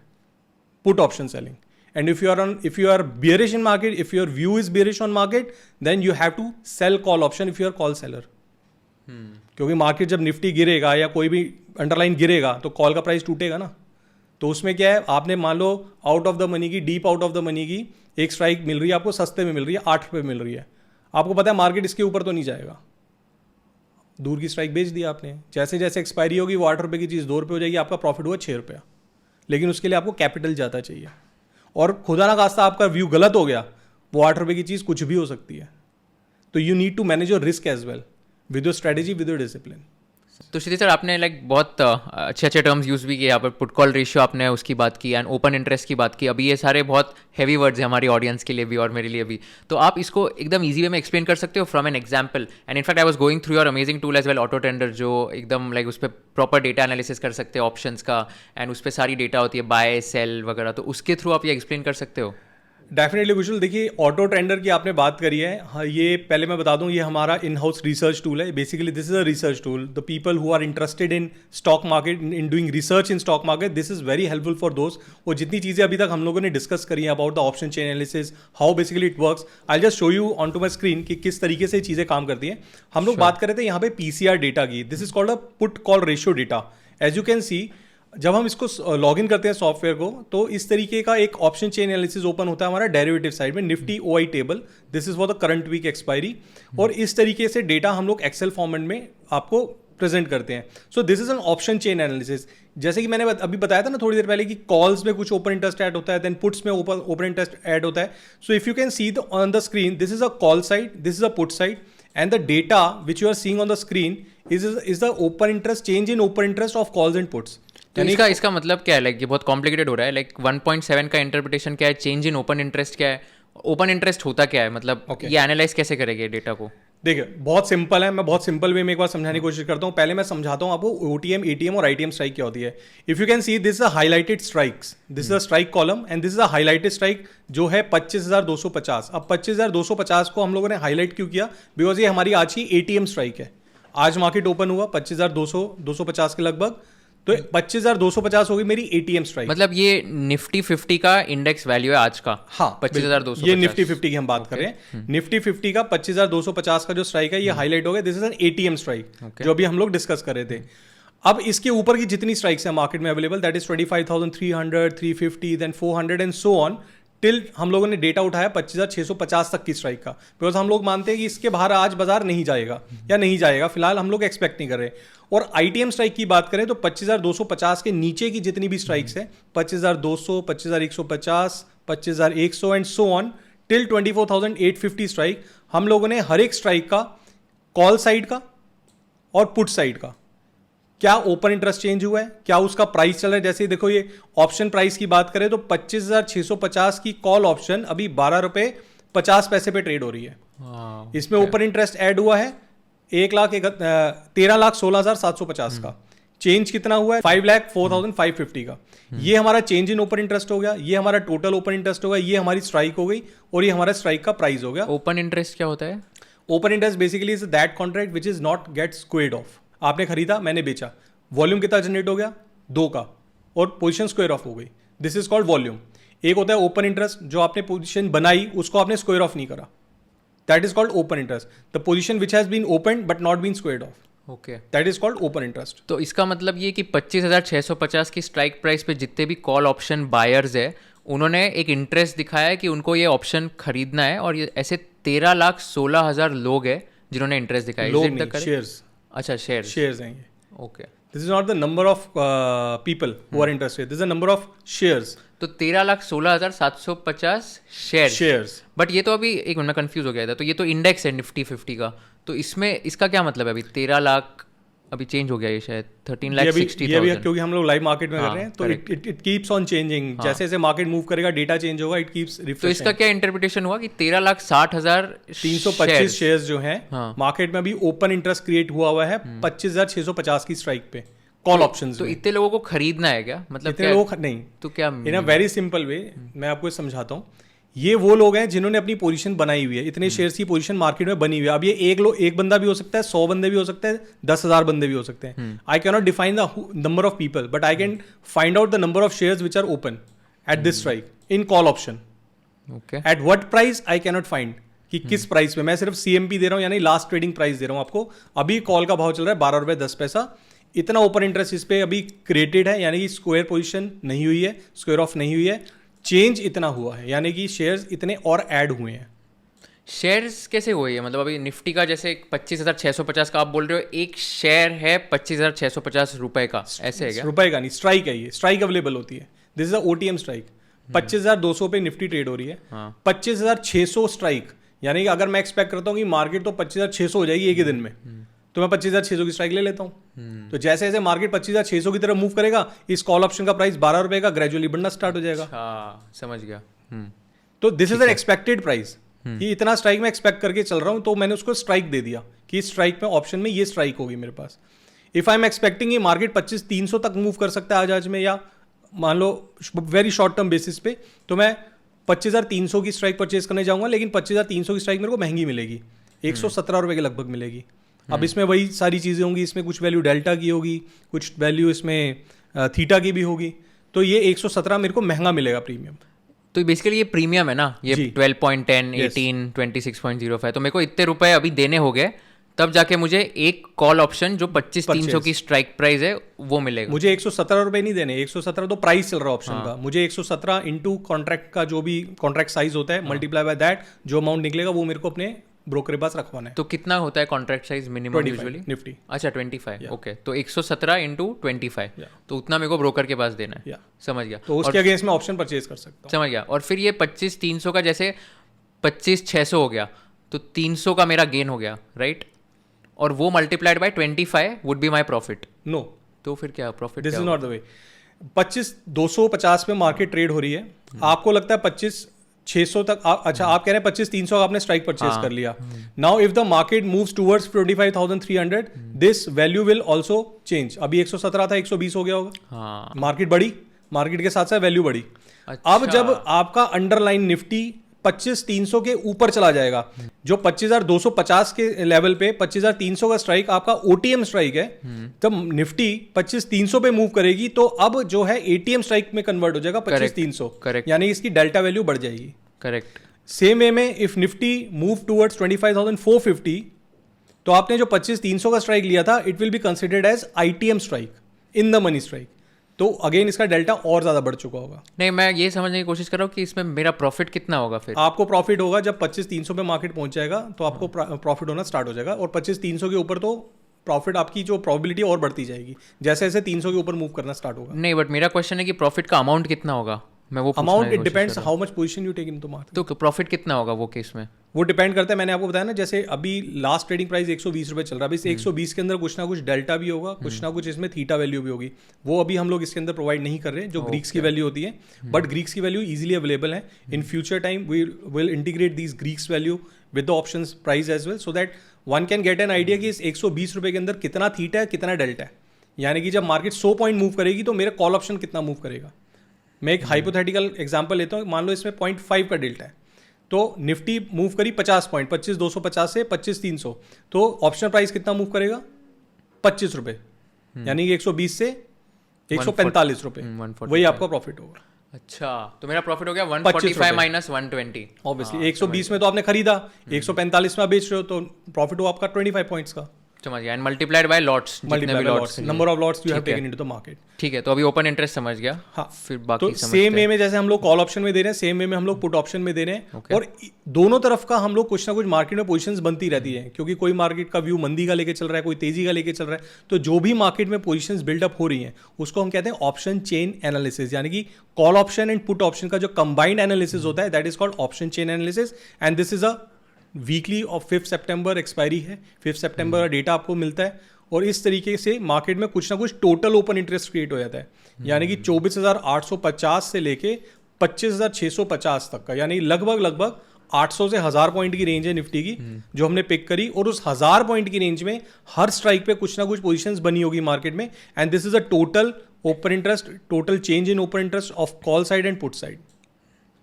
put option selling. And if you are bearish in market, if your view is bearish on market, then you have to sell call option if you are call seller. क्योंकि market जब Nifty गिरेगा या कोई भी underline गिरेगा तो call का price टूटेगा ना। तो उसमें क्या है, आपने मान लो आउट ऑफ द मनी की, deep out of the money की एक स्ट्राइक मिल रही है आपको, सस्ते में मिल रही है, 8 रुपये मिल रही है, आपको पता है मार्केट इसके ऊपर तो नहीं जाएगा, दूर की स्ट्राइक बेच दिया आपने। जैसे जैसे एक्सपायरी होगी वो 8 रुपये की चीज़ 2 रुपये हो जाएगी, आपका प्रॉफिट हुआ 6 रुपया, लेकिन उसके लिए आपको कैपिटल ज़्यादा चाहिए। और खुदा ना खास्ता आपका व्यू गलत हो गया, वो 8 रुपये की चीज़ कुछ भी हो सकती है। तो you need to manage your risk as well with your strategy, with your discipline. तो श्रुति सर, आपने लाइक बहुत अच्छे अच्छे टर्म्स यूज़ भी किए यहाँ पर। पुट कॉल रेशियो आपने उसकी बात की, एंड ओपन इंटरेस्ट की बात की। अभी ये सारे बहुत हैवी वर्ड्स हैं हमारी ऑडियंस के लिए भी और मेरे लिए भी। तो आप इसको एकदम ईजी वे में एक्सप्लेन कर सकते हो from an example? And in fact I was going through your amazing tool as well, auto tender, जो एकदम लाइक उस पर प्रॉपर डेटा एनालिसिस कर सकते हैं ऑप्शंस का, एंड उस पर सारी डेटा होती है, बाय सेल वगैरह। तो उसके थ्रू आप ये एक्सप्लेन कर सकते हो? डेफिनेटली कुशल, देखिए ऑटो टेंडर की आपने बात करी है। हाँ, ये पहले मैं बता दूं, ये हमारा इन हाउस रिसर्च टूल है। Basically this is a research tool. The people who are interested in stock market, in doing research in stock market, this is very helpful for those. और जितनी चीज़ें अभी तक हम लोगों ने डिस्कस करी हैं about the option chain analysis, how basically it works, I just show you on to my screen कि किस तरीके से चीज़ें काम करती हैं। हम लोग बात कर रहे थे यहाँ पे पीसीआर डेटा की। This is called a put call ratio data. As you can see, जब हम इसको लॉग इन करते हैं सॉफ्टवेयर को, तो इस तरीके का एक ऑप्शन चेन एनालिसिस ओपन होता है हमारा डेरिवेटिव साइड में, Nifty OI table. This is for the current week expiry. और इस तरीके से डेटा हम लोग एक्सेल फॉर्मेट में आपको प्रेजेंट करते हैं। सो this is an option chain analysis. जैसे कि मैंने अभी बताया था ना थोड़ी देर पहले कि कॉल्स में कुछ ओपन इंटरेस्ट ऐड होता है, देन पुट्स में ओपन इंटरेस्ट ऐड होता है। So if you can see on the screen, this is a call side, this is a put side, and the data which you are seeing on the screen is the open interest, change in open interest of calls and puts. तो इसका मतलब क्या है? Like ये बहुत complicated हो रहा है। लाइक 1.7 का इंटरप्रिटेशन क्या है? चेंज इन ओपन इंटरेस्ट क्या है? ओपन इंटरेस्ट होता क्या है? मतलब ये एनालाइज कैसे करेंगे डेटा को? देखिए बहुत सिंपल है, मैं बहुत सिंपल वे में एक बार समझाने की कोशिश करता हूँ। पहले मैं समझाता हूँ आपको ओटीएम, एटीएम और आईटीएम स्ट्राइक क्या होती है। If you can C, this is a highlighted strikes, this is a strike column, and this is a highlighted strike जो है 25,250। अब 25,250 को हम लोगों ने हाईलाइट क्यों किया? बिकॉज ये हमारी आज की एटीएम स्ट्राइक है। आज मार्केट ओपन हुआ 25,250 के लगभग, तो 25,250 होगी मेरी एटीएम स्ट्राइक। मतलब ये निफ्टी 50 का इंडेक्स वैल्यू है आज का? हाँ, 25,250। ये निफ्टी 50 की हम बात कर रहे हैं। निफ्टी 50 का 25,250 का जो स्ट्राइक है, ये हाईलाइट हो गया। This is an ATM strike जो अभी हम लोग डिस्कस कर रहे थे। अब इसके ऊपर की जितनी स्ट्राइक्स है मार्केट में available, that is 25,300, 350, then 400 and so on, till हम लोगों ने डेटा उठाया 25,650 तक की स्ट्राइक का। बिकॉज हम लोग मानते हैं कि इसके बाहर आज बाजार नहीं जाएगा या नहीं जाएगा, फिलहाल हम लोग एक्सपेक्ट नहीं कर रहे। और आईटीएम स्ट्राइक की बात करें तो 25,250 के नीचे की जितनी भी स्ट्राइक्स है, 25,200, 25,150, 25,100 and so on till 24,850 strike, हम लोगों ने हर एक स्ट्राइक का कॉल साइड का और पुट साइड का क्या ओपन इंटरेस्ट चेंज हुआ है, क्या उसका प्राइस चल रहा है। जैसे देखो ये ऑप्शन प्राइस की बात करें तो 25,650 की कॉल ऑप्शन अभी 12 रुपए 50 पैसे पे ट्रेड हो रही है। इसमें ओपन इंटरेस्ट ऐड हुआ है 13,16,750 का। चेंज कितना हुआ है? 5,04,550 का। ये हमारा चेंज इन ओपन इंटरेस्ट हो गया, ये हमारा टोटल ओपन इंटरेस्ट हो गया, ये हमारी स्ट्राइक हो गई, और ये हमारा स्ट्राइक का प्राइस हो गया। ओपन इंटरेस्ट क्या होता है? Open interest basically is that contract which is not gate squared of. आपने खरीदा, मैंने बेचा, वॉल्यूम कितना जनरेट हो गया? 2 का, और पोजीशन स्क्वायर ऑफ हो गई। This is called volume. एक होता है ओपन इंटरेस्ट, जो आपने पोजीशन बनाई उसको आपने स्क्वायर ऑफ नहीं करा, that is called open interest. The position which has been open but not been squared off, okay, that is called open interest. तो इसका मतलब ये कि 25,650 की स्ट्राइक प्राइस पे जितने भी कॉल ऑप्शन बायर्स है, उन्होंने एक इंटरेस्ट दिखाया है कि उनको ये ऑप्शन खरीदना है, और ये ऐसे 13,16,000 लोग हैं जिन्होंने इंटरेस्ट दिखाया। लोग नहीं, शेयर्स। अच्छा, शेयर्स हैं ये। Okay, this is not the number of people who are interested, this is the number of shares. तो 13,16,750 शेयर्स। बट ये तो अभी एक मिनट में कंफ्यूज हो गया था। तो ये तो इंडेक्स है निफ्टी 50 का, तो इसमें इसका क्या मतलब है? अभी 13 लाख अभी चेंज हो गया, ये शायद 13,60,000। क्योंकि हम लोग लाइव मार्केट में कर रहे हैं, तो इट कीप्स ऑन चेंजिंग। जैसे जैसे मार्केट मूव करेगा, डेटा चेंज होगा, इट कीप्स रिफ्रेशिंग। तो इसका क्या इंटरप्रिटेशन हुआ कि 13,60,325 शेयर्स जो हैं मार्केट में अभी ओपन इंटरेस्ट क्रिएट हुआ है 25,650 की स्ट्राइक पे कॉल ऑप्शंस। तो इतने लोगों को खरीदना है क्या? मतलब इतने लोग नहीं, तो क्या इन अ वेरी सिंपल वे मैं आपको समझाता हूँ। ये वो लोग हैं जिन्होंने अपनी पोजीशन बनाई हुई है, इतने शेयर्स की पोजीशन मार्केट में बनी हुई है। अब ये एक बंदा भी हो सकता है, 100 बंदे भी हो सकते हैं, 10,000 बंदे भी हो सकते हैं। I can not define the number of people, but I can find out the number of shares which are open at this strike in call option. At what price I can not find, कि किस price पे। मैं सिर्फ CMP दे रहा हूँ, यानी last trading price दे रहा हूँ आपको। अभी कॉल का भाव चल रहा है 12 रुपये 10 पैसा। इतना ओपन इंटरेस्ट इस पे अभी क्रिएटेड है, यानी कि स्क्वायर पोजीशन नहीं हुई है, स्क्वायर ऑफ नहीं हुई है। चेंज इतना हुआ है, यानी कि शेयर्स इतने और ऐड हुए हैं। शेयर्स कैसे हुए हैं? मतलब अभी निफ्टी का जैसे 25,650 का आप बोल रहे हो, एक शेयर है 25,650 रुपए का, ऐसे है क्या? रुपए का नहीं, स्ट्राइक है। ये स्ट्राइक अवेलेबल होती है। This is a OTM strike. 25,200 पे निफ्टी ट्रेड हो रही है। 25,600 स्ट्राइक, यानी कि अगर मैं एक्सपेक्ट करता हूँ कि मार्केट तो 25,600 हो जाएगी एक ही दिन में, तो मैं 25,600 की स्ट्राइक ले लेता हूँ। तो जैसे जैसे मार्केट 25,600 की तरफ मूव करेगा, इस कॉल ऑप्शन का प्राइस 12 रुपए का ग्रेजुअली बढ़ना स्टार्ट हो जाएगा। हाँ समझ गया। तो this is an expected price कि इतना स्ट्राइक मैं एक्सपेक्ट करके चल रहा हूँ, तो मैंने उसको स्ट्राइक दे दिया कि स्ट्राइक में ऑप्शन में ये स्ट्राइक होगी मेरे पास। इफ आई एम एक्सपेक्टिंग ये मार्केट 25,300 तक मूव कर सकता है आज में, या मान लो वेरी शॉर्ट टर्म बेसिस पे, तो मैं 25,300 की स्ट्राइक परचेज करने जाऊंगा, लेकिन 25,300 की स्ट्राइक मेरे को महंगी मिलेगी, 117 रुपए के लगभग मिलेगी। अब इसमें वही सारी चीज़ें होंगी, इसमें कुछ वैल्यू डेल्टा की होगी, कुछ वैल्यू इसमें थीटा की भी होगी, तो ये 117 मेरे को महंगा मिलेगा प्रीमियम। तो बेसिकली ये प्रीमियम है ना, ये 12.10, 18, 26.05, तो मेरे को इतने रुपए अभी देने हो गए, तब जाके मुझे एक कॉल ऑप्शन जो 25,300 की स्ट्राइक प्राइस है वो मिलेगा। मुझे 117 रुपए नहीं देने, 117 तो प्राइस चल रहा है ऑप्शन का, मुझे 117 इंटू कॉन्ट्रैक्ट का जो भी कॉन्ट्रैक्ट साइज होता है मल्टीप्लाई बाय दैट, जो अमाउंट निकलेगा वो मेरे को अपने ब्रोकर के पास रखवाना है। तो कितना होता है contract size minimum usually? Nifty. अच्छा 25, ओके। तो 117 इंटू 25, तो उतना मेरे को ब्रोकर के पास देना है। समझ गया। तो उसके अगेंस्ट में ऑप्शन परचेज कर सकता हूँ। समझ गया। और फिर ये 25,300 का जैसे 25,600 हो गया, तो 300 का मेरा गेन हो गया, राइट? और वो multiplied by 25 would be my profit. No, तो फिर क्या profit? This is not the way. 25,250 पे मार्केट ट्रेड हो रही है, आपको लगता है 25,600 तक अच्छा आप कह रहे हैं 25,300 का आपने स्ट्राइक परचेज कर लिया। Now if the market moves towards 25,300, this value will also change. अभी 117 था, 120 हो गया होगा। मार्केट बढ़ी, मार्केट के साथ साथ वैल्यू बढ़ी। अब जब आपका अंडरलाइन निफ्टी 25,300 के ऊपर चला जाएगा, जो 25,250 के लेवल पे 25,300 का स्ट्राइक आपका ओटीएम स्ट्राइक है, तब निफ्टी 25,300 पे मूव करेगी, तो अब जो है एटीएम स्ट्राइक में कन्वर्ट हो जाएगा 25,300, यानी इसकी डेल्टा वैल्यू बढ़ जाएगी। करेक्ट। सेम वे में इफ निफ्टी मूव टुवर्ड्स 25,450, तो आपने जो 25,300 का स्ट्राइक लिया था, it will be considered as ITM strike, in the money strike. तो अगेन इसका डेल्टा और ज्यादा बढ़ चुका होगा। नहीं, मैं ये समझने की कोशिश कर रहा हूँ कि इसमें मेरा प्रॉफिट कितना होगा फिर? आपको प्रॉफिट होगा जब 25,300 पे मार्केट पहुंच जाएगा, तो आपको प्रॉफिट होना स्टार्ट हो जाएगा, और 25,300 के ऊपर तो प्रॉफिट आपकी जो प्रोबेबिलिटी और बढ़ती जाएगी जैसे जैसे 300 के ऊपर मूव करना स्टार्ट होगा। नहीं, बट मेरा क्वेश्चन है कि प्रॉफिट का अमाउंट कितना होगा, मैं वो amount it depends how much position you take into market. तो प्रॉफिट कितना होगा वो केस में? वो डिपेंड करता है, मैंने आपको बताया ना, जैसे अभी लास्ट ट्रेडिंग प्राइस 120 रुपए चल रहा है, इस 120 के अंदर कुछ ना कुछ डेल्टा भी होगा, कुछ ना कुछ इसमें थीटा वैल्यू भी होगी, वो अभी हम लोग इसके अंदर प्रोवाइड नहीं कर रहे, जो ग्रीक्स की वैल्यू होती है, बट ग्रीक्स की वैल्यू इजीली अवेलेबल है। In future time we will integrate these Greeks value with the options price as well, so that one can get an idea कि इस 120 रुपए के अंदर कितना थीटा है, कितना डेल्टा है। यानी कि जब मार्केट 100 पॉइंट मूव करेगी तो मेरा कॉल ऑप्शन कितना मूव करेगा। मैं एक हाइपोथेटिकल एग्जांपल लेता हूँ, मान लो इसमें 0.5 का डेल्टा है, तो निफ्टी मूव करी 50 पॉइंट, 25,250 से 25,300, तो ऑप्शन प्राइस कितना मूव करेगा? 25 रुपए, यानी कि 120 से 145 रुपए, वही आपका प्रॉफिट होगा। अच्छा, तो मेरा प्रॉफिट हो गया 145 माइनस 120। ऑब्वियसली 120 में तो आपने खरीदा, 145 में आप बेच रहे हो, तो प्रॉफिट हो आपका 25 पॉइंट्स का। समझ गया। And multiplied by lots, number of lots you have taken into the market. ठीक है, तो अभी ओपन इंटरेस्ट समझ गया। हाँ, फिर बाकी तो सेम वे में जैसे हम लोग कॉल ऑप्शन में दे रहे हैं, सेम वे में हम लोग पुट ऑप्शन में दे रहे हैं, और दोनों तरफ का हम लोग कुछ ना कुछ मार्केट में पोजीशंस बनती रहती है, क्योंकि कोई मार्केट का व्यू मंदी का लेके चल रहा है, कोई तेजी का लेके चल रहा है, तो जो भी मार्केट में पोजीशंस बिल्डअप हो रही हैं उसको हम कहते हैं ऑप्शन चेन एनालिसिस, यानी कि call option and put option का जो कंबाइंड एनालिसिस होता है, that is called option chain analysis. And this is a weekly off 5 September expiry है, 5 सितंबर का डेटा आपको मिलता है, और इस तरीके से मार्केट में कुछ ना कुछ टोटल ओपन इंटरेस्ट क्रिएट हो जाता है, यानी कि 24,850 से लेके 25,650 तक का, यानी लगभग 800 से 1000 पॉइंट की रेंज है निफ्टी की जो हमने पिक करी, और उस 1000 पॉइंट की रेंज में हर स्ट्राइक पे कुछ ना कुछ पोजीशंस बनी होगी मार्केट में, and this is a total open interest, total change in open interest of call side and put side.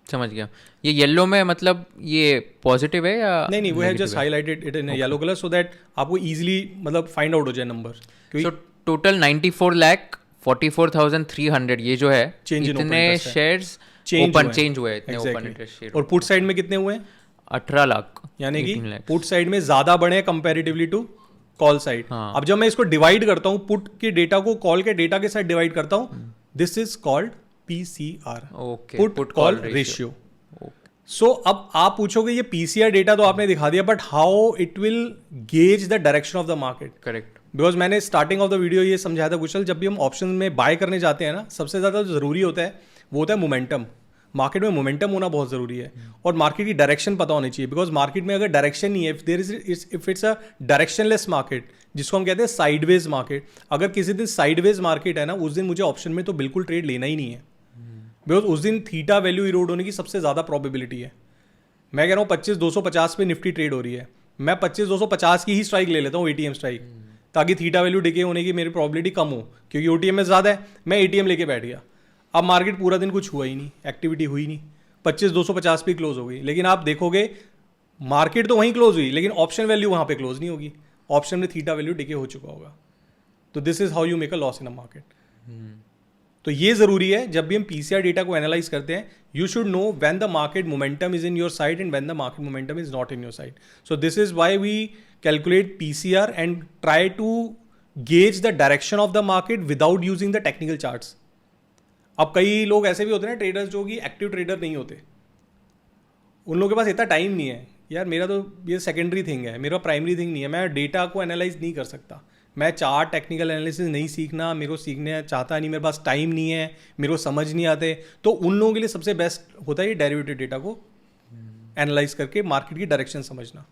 समझ गया। ये येलो में मतलब ये पॉजिटिव है या नहीं, वो है just highlighted it in yellow colour so that आपको इजीली मतलब फाइंड आउट हो जाए नंबर। सो टोटल 94,44,300 ये जो है, इतने शेयर्स ओपन चेंज हुए, इतने ओपन इंटरेस्ट शेयर। और पुट साइड में कितने हुए? 18 लाख, यानी कि पुट साइड में ज्यादा बढ़े कंपैरेटिवली टू कॉल साइड। अब जब मैं इसको डिवाइड करता हूँ, पुट के डेटा को कॉल के डेटा के साथ डिवाइड करता हूँ, this is called PCR, put call ratio. So अब आप पूछोगे ये PCR डेटा तो आपने दिखा दिया, but how it will gauge the direction of the market? Correct, because मैंने स्टार्टिंग ऑफ द वीडियो ये समझाया था कुशल, जब भी हम ऑप्शन में बाय करने जाते हैं ना, सबसे ज्यादा जो जरूरी होता है वो होता है मोमेंटम। मार्केट में मोमेंटम होना बहुत जरूरी है, और मार्केट की डायरेक्शन पता होनी चाहिए, बिकॉज मार्केट में अगर डायरेक्शन नहीं है, if it's a directionless market, जिसको हम कहते हैं साइडवेज मार्केट। अगर किसी दिन साइडवेज मार्केट है ना, उस दिन मुझे ऑप्शन में तो बिल्कुल ट्रेड लेना ही नहीं है, बिकॉज उस दिन थीटा वैल्यू इरोड होने की सबसे ज़्यादा प्रोबेबिलिटी है। मैं कह रहा हूँ 25,250 पे निफ्टी ट्रेड हो रही है, मैं 25,250 की ही स्ट्राइक ले लेता हूँ, एटीएम स्ट्राइक, ताकि थीटा वैल्यू डिके होने की मेरी प्रोबेबिलिटी कम हो, क्योंकि ओटीएम में ज़्यादा है, मैं एटीएम लेके बैठ गया। अब मार्केट पूरा दिन कुछ हुआ ही नहीं, एक्टिविटी हुई नहीं, 25,250 पे क्लोज हो गई, लेकिन आप देखोगे मार्केट तो वहीं क्लोज हुई, लेकिन ऑप्शन वैल्यू वहाँ पे क्लोज नहीं होगी, ऑप्शन में थीटा वैल्यू डिके हो चुका होगा। तो this is how you make a loss in a market. तो ये जरूरी है, जब भी हम पीसीआर डेटा को एनालाइज करते हैं, you should know when the market momentum is in your side and when the market momentum is not in your side. So this is why we calculate PCR and try to gauge the direction of the market without using the technical charts. अब कई लोग ऐसे भी होते हैं traders जो कि active trader नहीं होते, उन लोगों के पास इतना टाइम नहीं है, यार मेरा तो ये सेकेंडरी थिंग है, मेरा प्राइमरी थिंग नहीं है, मैं डेटा को एनालाइज नहीं कर सकता, मैं चार्ट टेक्निकल एनालिसिस नहीं सीखना, मेरे को सीखने चाहता नहीं, मेरे पास टाइम नहीं है, मेरे को समझ नहीं आते, तो उन लोगों के लिए सबसे बेस्ट होता है ये डेरिवेटिव डेटा को एनालाइज करके मार्केट की डायरेक्शन समझना।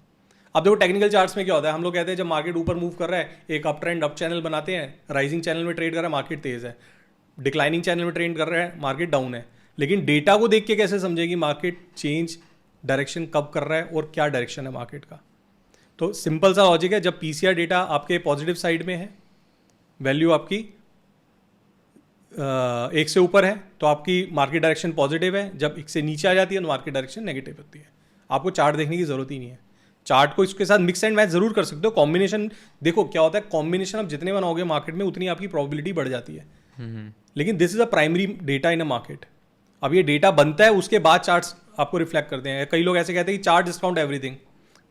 अब देखो टेक्निकल चार्ट्स में क्या होता है, हम लोग कहते हैं जब मार्केट ऊपर मूव कर रहा है, एक अप ट्रेंड अप चैनल बनाते हैं, राइजिंग चैनल में ट्रेड कर रहा है मार्केट तेज है, डिक्लाइनिंग चैनल में ट्रेड कर रहा है मार्केट डाउन है, लेकिन डेटा को देख के कैसे समझेगी मार्केट चेंज डायरेक्शन कब कर रहा है और क्या डायरेक्शन है मार्केट का। तो सिंपल सा लॉजिक है, जब पीसीआर डेटा आपके पॉजिटिव साइड में है, वैल्यू आपकी 1 से ऊपर है, तो आपकी मार्केट डायरेक्शन पॉजिटिव है, जब 1 से नीचे आ जाती है तो मार्केट डायरेक्शन नेगेटिव होती है। आपको चार्ट देखने की जरूरत ही नहीं है, चार्ट को इसके साथ मिक्स एंड मैच जरूर कर सकते हो, कॉम्बिनेशन देखो क्या होता है, कॉम्बिनेशन आप जितने बनाओगे मार्केट में उतनी आपकी प्रोबेबिलिटी बढ़ जाती है, लेकिन this is a primary data in a market. अब ये डेटा बनता है, उसके बाद चार्ट्स आपको रिफ्लेक्ट करते हैं। कई लोग ऐसे कहते हैं कि चार्ट डिस्काउंट एवरीथिंग,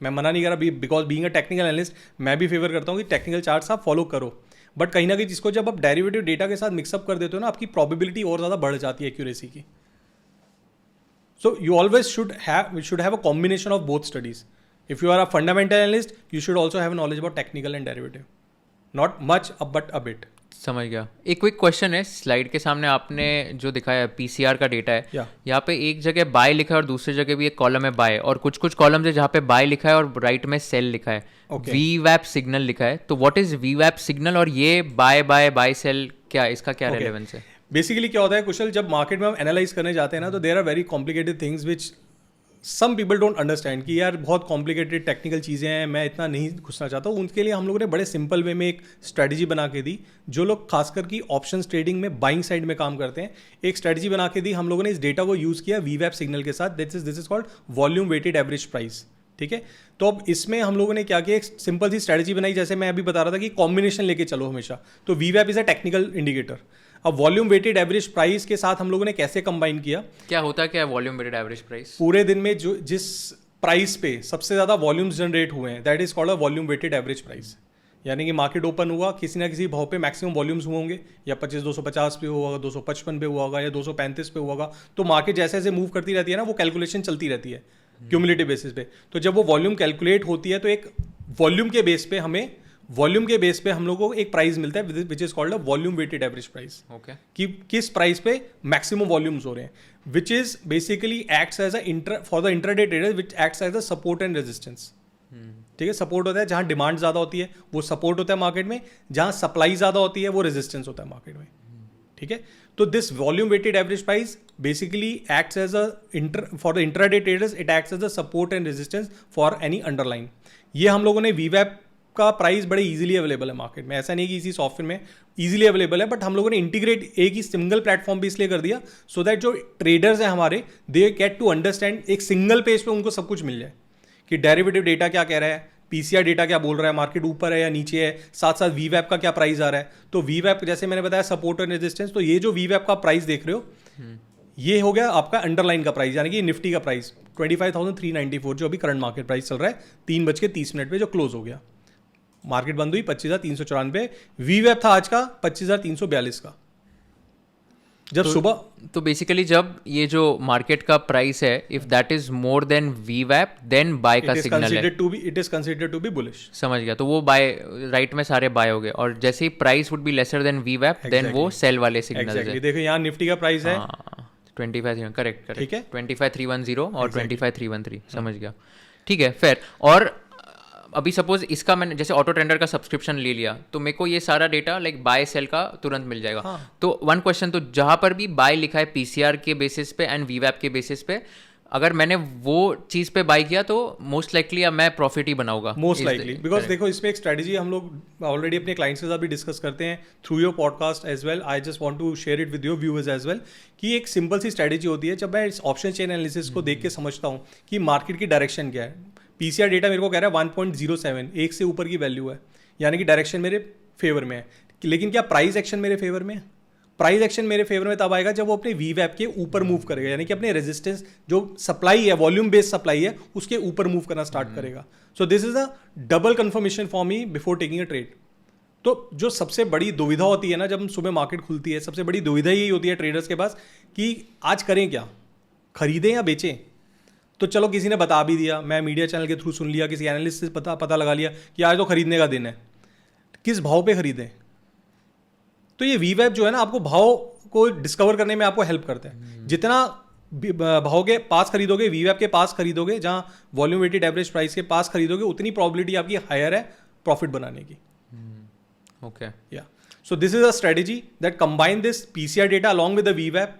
मैं मना नहीं कर रहा, because being a technical analyst मैं भी फेवर करता हूँ कि टेक्निकल चार्ट्स आप फॉलो करो, बट कहीं ना कहीं जिसको जब आप डेरिवेटिव डेटा के साथ मिक्सअप कर देते हो ना, आपकी प्रोबेबिलिटी और ज़्यादा बढ़ जाती है एक्यूरेसी की। So you always should have a combination of both studies. If you are a fundamental analyst you should also have knowledge about technical and derivative, not much but a bit. समझ गया। एक quick question है, slide के सामने आपने जो दिखाया है पीसीआर का डेटा है, यहाँ पे एक जगह बाय लिखा है और दूसरी जगह भी एक कॉलम है बाय, और कुछ कुछ कॉलम्स है जहाँ पे बाय लिखा है और राइट में सेल लिखा है, वीवैप सिग्नल लिखा है। तो व्हाट इज वीवैप सिग्नल और ये बाय बाय बाय सेल, क्या इसका क्या रेलेवेंस है? बेसिकली क्या होता है कुशल, जब मार्केट में हम एनालाइज करने जाते हैं ना, तो there are very complicated things which some people don't understand, कि यार बहुत कॉम्प्लिकेटेड टेक्निकल चीज़ें हैं, मैं इतना नहीं घुसना चाहता हूँ। उनके लिए हम लोगों ने बड़े सिंपल वे में एक स्ट्रैटेजी बना के दी, जो लोग खासकर की ऑप्शन ट्रेडिंग में बाइंग साइड में काम करते हैं, एक स्ट्रैटेजी बना के दी हम लोगों ने। इस डेटा को यूज़ किया वीवैप सिग्नल के साथ, this is called volume weighted average price. ठीक है, तो अब इसमें हम लोगों ने क्या किया, एक सिंपल सी स्ट्रैटेजी बनाई, जैसे मैं अभी बता रहा था कि कॉम्बिनेशन लेके चलो हमेशा, तो वीवैप इज अ टेक्निकल इंडिकेटर। अब वॉल्यूम वेटेड एवरेज प्राइस के साथ हम लोगों ने कैसे कंबाइन किया, क्या होता है, क्या वॉल्यूम वेटेड एवरेज प्राइस? पूरे दिन में जो जिस प्राइस पे सबसे ज्यादा वॉल्यूम्स जनरेट हुए हैं, that is called a volume weighted average price. यानी कि मार्केट ओपन हुआ, किसी ना किसी भाव पे मैक्सिमम वॉल्यूम्स हुए होंगे, या 25,250 पे हुआ होगा, 255 पे हुआ होगा, या 235 पे हुआ होगा। तो मार्केट जैसे जैसे मूव करती रहती है ना, वो कैलकुलेशन चलती रहती है क्यूमुलेटिव बेसिस पे। तो जब वो वॉल्यूम कैलकुलेट होती है, तो एक वॉल्यूम के बेस पे हम लोगों को एक प्राइस मिलता है which is called a volume weighted average price. Okay, कि किस प्राइस पे मैक्सिमम वॉल्यूम्स हो रहे हैं, which is basically acts as for the intraday trader, which acts as a support and resistance. ठीक है, सपोर्ट होता है जहां डिमांड ज्यादा होती है, वो सपोर्ट होता है मार्केट में, जहां सप्लाई ज्यादा होती है वो रेजिस्टेंस होता है मार्केट में। ठीक है, तो this volume weighted average price basically acts as a for the intraday traders, it acts as a support and resistance for any underline. ये हम लोगों ने वीवैप का प्राइस बड़े इजीली अवेलेबल है मार्केट में, ऐसा नहीं कि इसी सॉफ्टवेयर में इजीली अवेलेबल है, बट हम लोगों ने इंटीग्रेट एक ही सिंगल प्लेटफॉर्म पे इसलिए कर दिया, सो दैट जो ट्रेडर्स हैं हमारे, दे गेट टू अंडरस्टैंड, एक सिंगल पेज पे उनको सब कुछ मिल जाए कि डेरिवेटिव डेटा क्या कह रहा है, पीसीआर डेटा क्या बोल रहा है, मार्केट ऊपर है या नीचे है, साथ साथ वीवैप का क्या प्राइस आ रहा है। तो वीवैप जैसे मैंने बताया सपोर्ट और रेजिस्टेंस, तो ये जो वीवैप का प्राइस देख रहे हो, ये हो गया आपका अंडरलाइन का प्राइस, यानी कि निफ्टी का प्राइस 25,394, जो अभी करंट मार्केट प्राइस चल रहा है 3:30 पे जो क्लोज हो गया। मार्केट बंद हुई 25,394, वीवैप था आज का 25,342 का। जब तो, सुबह तो बेसिकली जब ये जो मार्केट का प्राइस है, if that is more than वीवैप, देन बाय का सिग्नल है, it is considered to be bullish. समझ गया, तो वो बाय राइट में सारे बाय हो गए, और जैसे ही price would be lesser than वीवैप, देन वो सेल वाले सिग्नल है। देखो यहाँ निफ्टी का प्राइस है 25, करेक्ट, ठीक है, 25,310 और 25,313, समझ गया, ठीक है, फेयर। और अभी सपोज इसका मैंने जैसे ऑटो ट्रेंडर का सब्सक्रिप्शन ले लिया तो मेरे को ये सारा डेटा लाइक बाय सेल का तुरंत मिल जाएगा। हाँ। तो वन क्वेश्चन, तो जहाँ पर भी बाय लिखा है पीसीआर के बेसिस पे एंड वीवैप के बेसिस पे, अगर मैंने वो चीज़ पे बाय किया तो मोस्ट लाइकली अब मैं प्रॉफिट ही बनाऊंगा। मोस्ट लाइकली, बिकॉज देखो इसमें एक स्ट्रेटजी हम लोग ऑलरेडी अपने क्लाइंट्स के साथ भी डिस्कस करते हैं through your podcast as well. I just want to share it with your viewers as well कि एक सिंपल सी स्ट्रेटजी होती है। जब मैं इस ऑप्शन चेन एनालिसिस को देख के समझता हूँ कि मार्केट की डायरेक्शन क्या है, पीसीआर डेटा मेरे को कह रहा है 1.07, एक से ऊपर की वैल्यू है, यानी कि डायरेक्शन मेरे फेवर में है। लेकिन क्या प्राइस एक्शन मेरे फेवर में है? प्राइस एक्शन मेरे फेवर में तब आएगा जब वो अपने वी वैप के ऊपर मूव करेगा, यानी कि अपने रेजिस्टेंस जो सप्लाई है, वॉल्यूम बेस्ड सप्लाई है, उसके ऊपर मूव करना स्टार्ट करेगा। सो this is a double confirmation for me before taking a trade. तो जो सबसे बड़ी दुविधा होती है ना जब सुबह मार्केट खुलती है, सबसे बड़ी दुविधा यही होती है ट्रेडर्स के पास कि आज करें क्या, खरीदें या बेचें। तो चलो किसी ने बता भी दिया, मैं मीडिया चैनल के थ्रू सुन लिया, किसी एनालिस्ट से पता लगा लिया कि आज तो खरीदने का दिन है, किस भाव पे खरीदें। तो ये वी वैप जो है ना आपको भाव को डिस्कवर करने में आपको हेल्प करता है। जितना भाव के पास खरीदोगे, वी वैप के पास खरीदोगे, जहां वॉल्यूम वेटेड एवरेज प्राइस के पास खरीदोगे, उतनी प्रोबेबिलिटी आपकी हायर है प्रॉफिट बनाने की। ओके, या so this is a strategy that combine this PCR data along with the वी वैप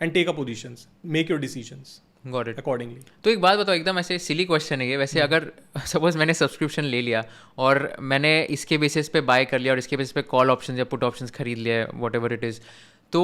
and take a positions, make your decisions got it. Accordingly. तो एक बात बताओ, एकदम ऐसे सिली क्वेश्चन है ये वैसे, अगर सपोज मैंने सब्सक्रिप्शन ले लिया और मैंने इसके बेसिस पे बाय कर लिया और इसके बेसिस पे कॉल ऑप्शन या पुट ऑप्शंस खरीद लिया, वॉट एवर इट इज़, तो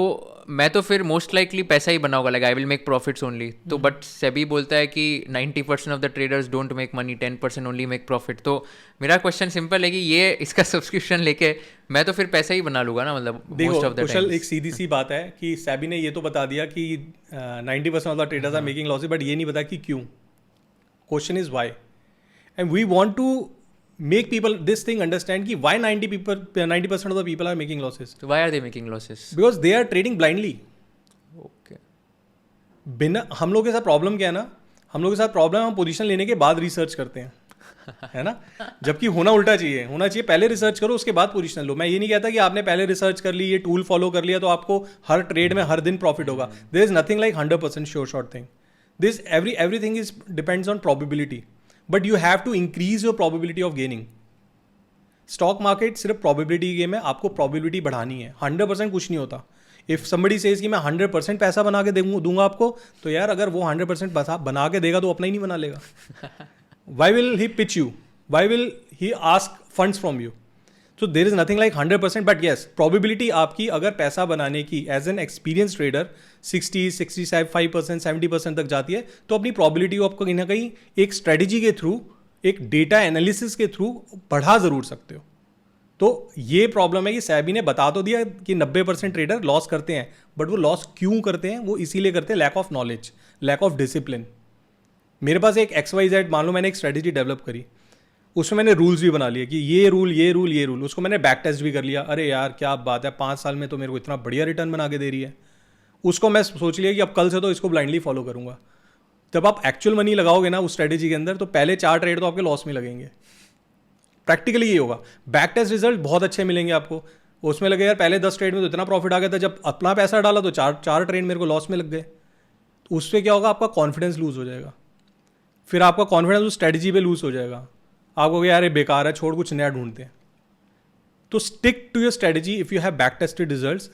मैं तो फिर मोस्ट लाइकली पैसा ही बनाऊंगा, like I will make profits only. तो बट सेबी बोलता है कि 90% of the traders don't make money, 10% only make profit. तो मेरा क्वेश्चन सिंपल है कि ये इसका सब्सक्रिप्शन लेके मैं तो फिर पैसा ही बना लूंगा ना, मतलब मोस्ट ऑफ द कुशल एक सीधी सी बात है कि सेबी ने ये तो बता दिया कि 90% of the traders are making losses, but ये नहीं बताया कि क्यों। Question is why, and we want to make people this thing understand कि why 90% of the people are making losses. So why are they making losses? Because they are trading blindly. Okay. बिना, हम लोग के साथ problem क्या है ना, हम लोग के साथ प्रॉब्लम हम पोजीशन लेने के बाद रिसर्च करते हैं है ना, जबकि होना उल्टा चाहिए, होना चाहिए पहले रिसर्च करो उसके बाद पोजीशन लो। मैं ये नहीं कहता कि आपने पहले रिसर्च कर ली, ये टूल फॉलो कर लिया तो आपको हर ट्रेड में हर दिन प्रॉफिट होगा। There is nothing like 100% sure short thing. This everything is depends on probability, but you have to increase your probability of gaining. Stock market सिर्फ प्रोबेबिलिटी गेम है, आपको प्रोबेबिलिटी बढ़ानी है। 100% कुछ नहीं होता। इफ समबडी सेज कि मैं 100% पैसा बना के दूंगा आपको, तो यार अगर वो 100% बना के देगा तो अपना ही नहीं बना लेगा। Why will he pitch you, why will he ask funds from you? So there is nothing like 100%, but yes probability आपकी अगर पैसा बनाने की एज एन एक्सपीरियंस ट्रेडर 60, 65%, 70% तक जाती है, तो अपनी प्रोबेबिलिटी को आपको कहीं ना कहीं एक स्ट्रेटेजी के थ्रू, एक डेटा एनालिसिस के थ्रू बढ़ा जरूर सकते हो। तो ये प्रॉब्लम है कि सेबी ने बता तो दिया कि 90% ट्रेडर लॉस करते हैं, बट वो लॉस क्यों करते हैं? वो इसीलिए करते हैं lack of knowledge, lack of discipline. मेरे पास एक XYZ, मान लो मैंने एक स्ट्रेटेजी डेवलप करी, उसमें मैंने रूल्स भी बना लिए कि ये रूल ये रूल ये रूल, उसको मैंने बैक टेस्ट भी कर लिया। अरे यार क्या बात है, 5 साल में तो मेरे को इतना बढ़िया रिटर्न बना के दे रही है। उसको मैं सोच लिया कि अब कल से तो इसको ब्लाइंडली फॉलो करूंगा। जब आप एक्चुअल मनी लगाओगे ना उस स्ट्रेटेजी के अंदर, तो पहले 4 ट्रेड तो आपके लॉस में लगेंगे। प्रैक्टिकली ये होगा। बैक टेस्ट रिजल्ट बहुत अच्छे मिलेंगे आपको, उसमें लगे यार पहले 10 ट्रेड में तो इतना प्रॉफिट आ गया था, जब अपना पैसा डाला तो 4 ट्रेड मेरे को लॉस में लग गए। तो उससे क्या होगा, आपका कॉन्फिडेंस लूज हो जाएगा, फिर आपका कॉन्फिडेंस उस स्ट्रेटेजी पे लूज हो जाएगा। आपको यार ये बेकार है, छोड़ कुछ नया ढूंढते हैं। तो stick to your strategy. If you have back tested results,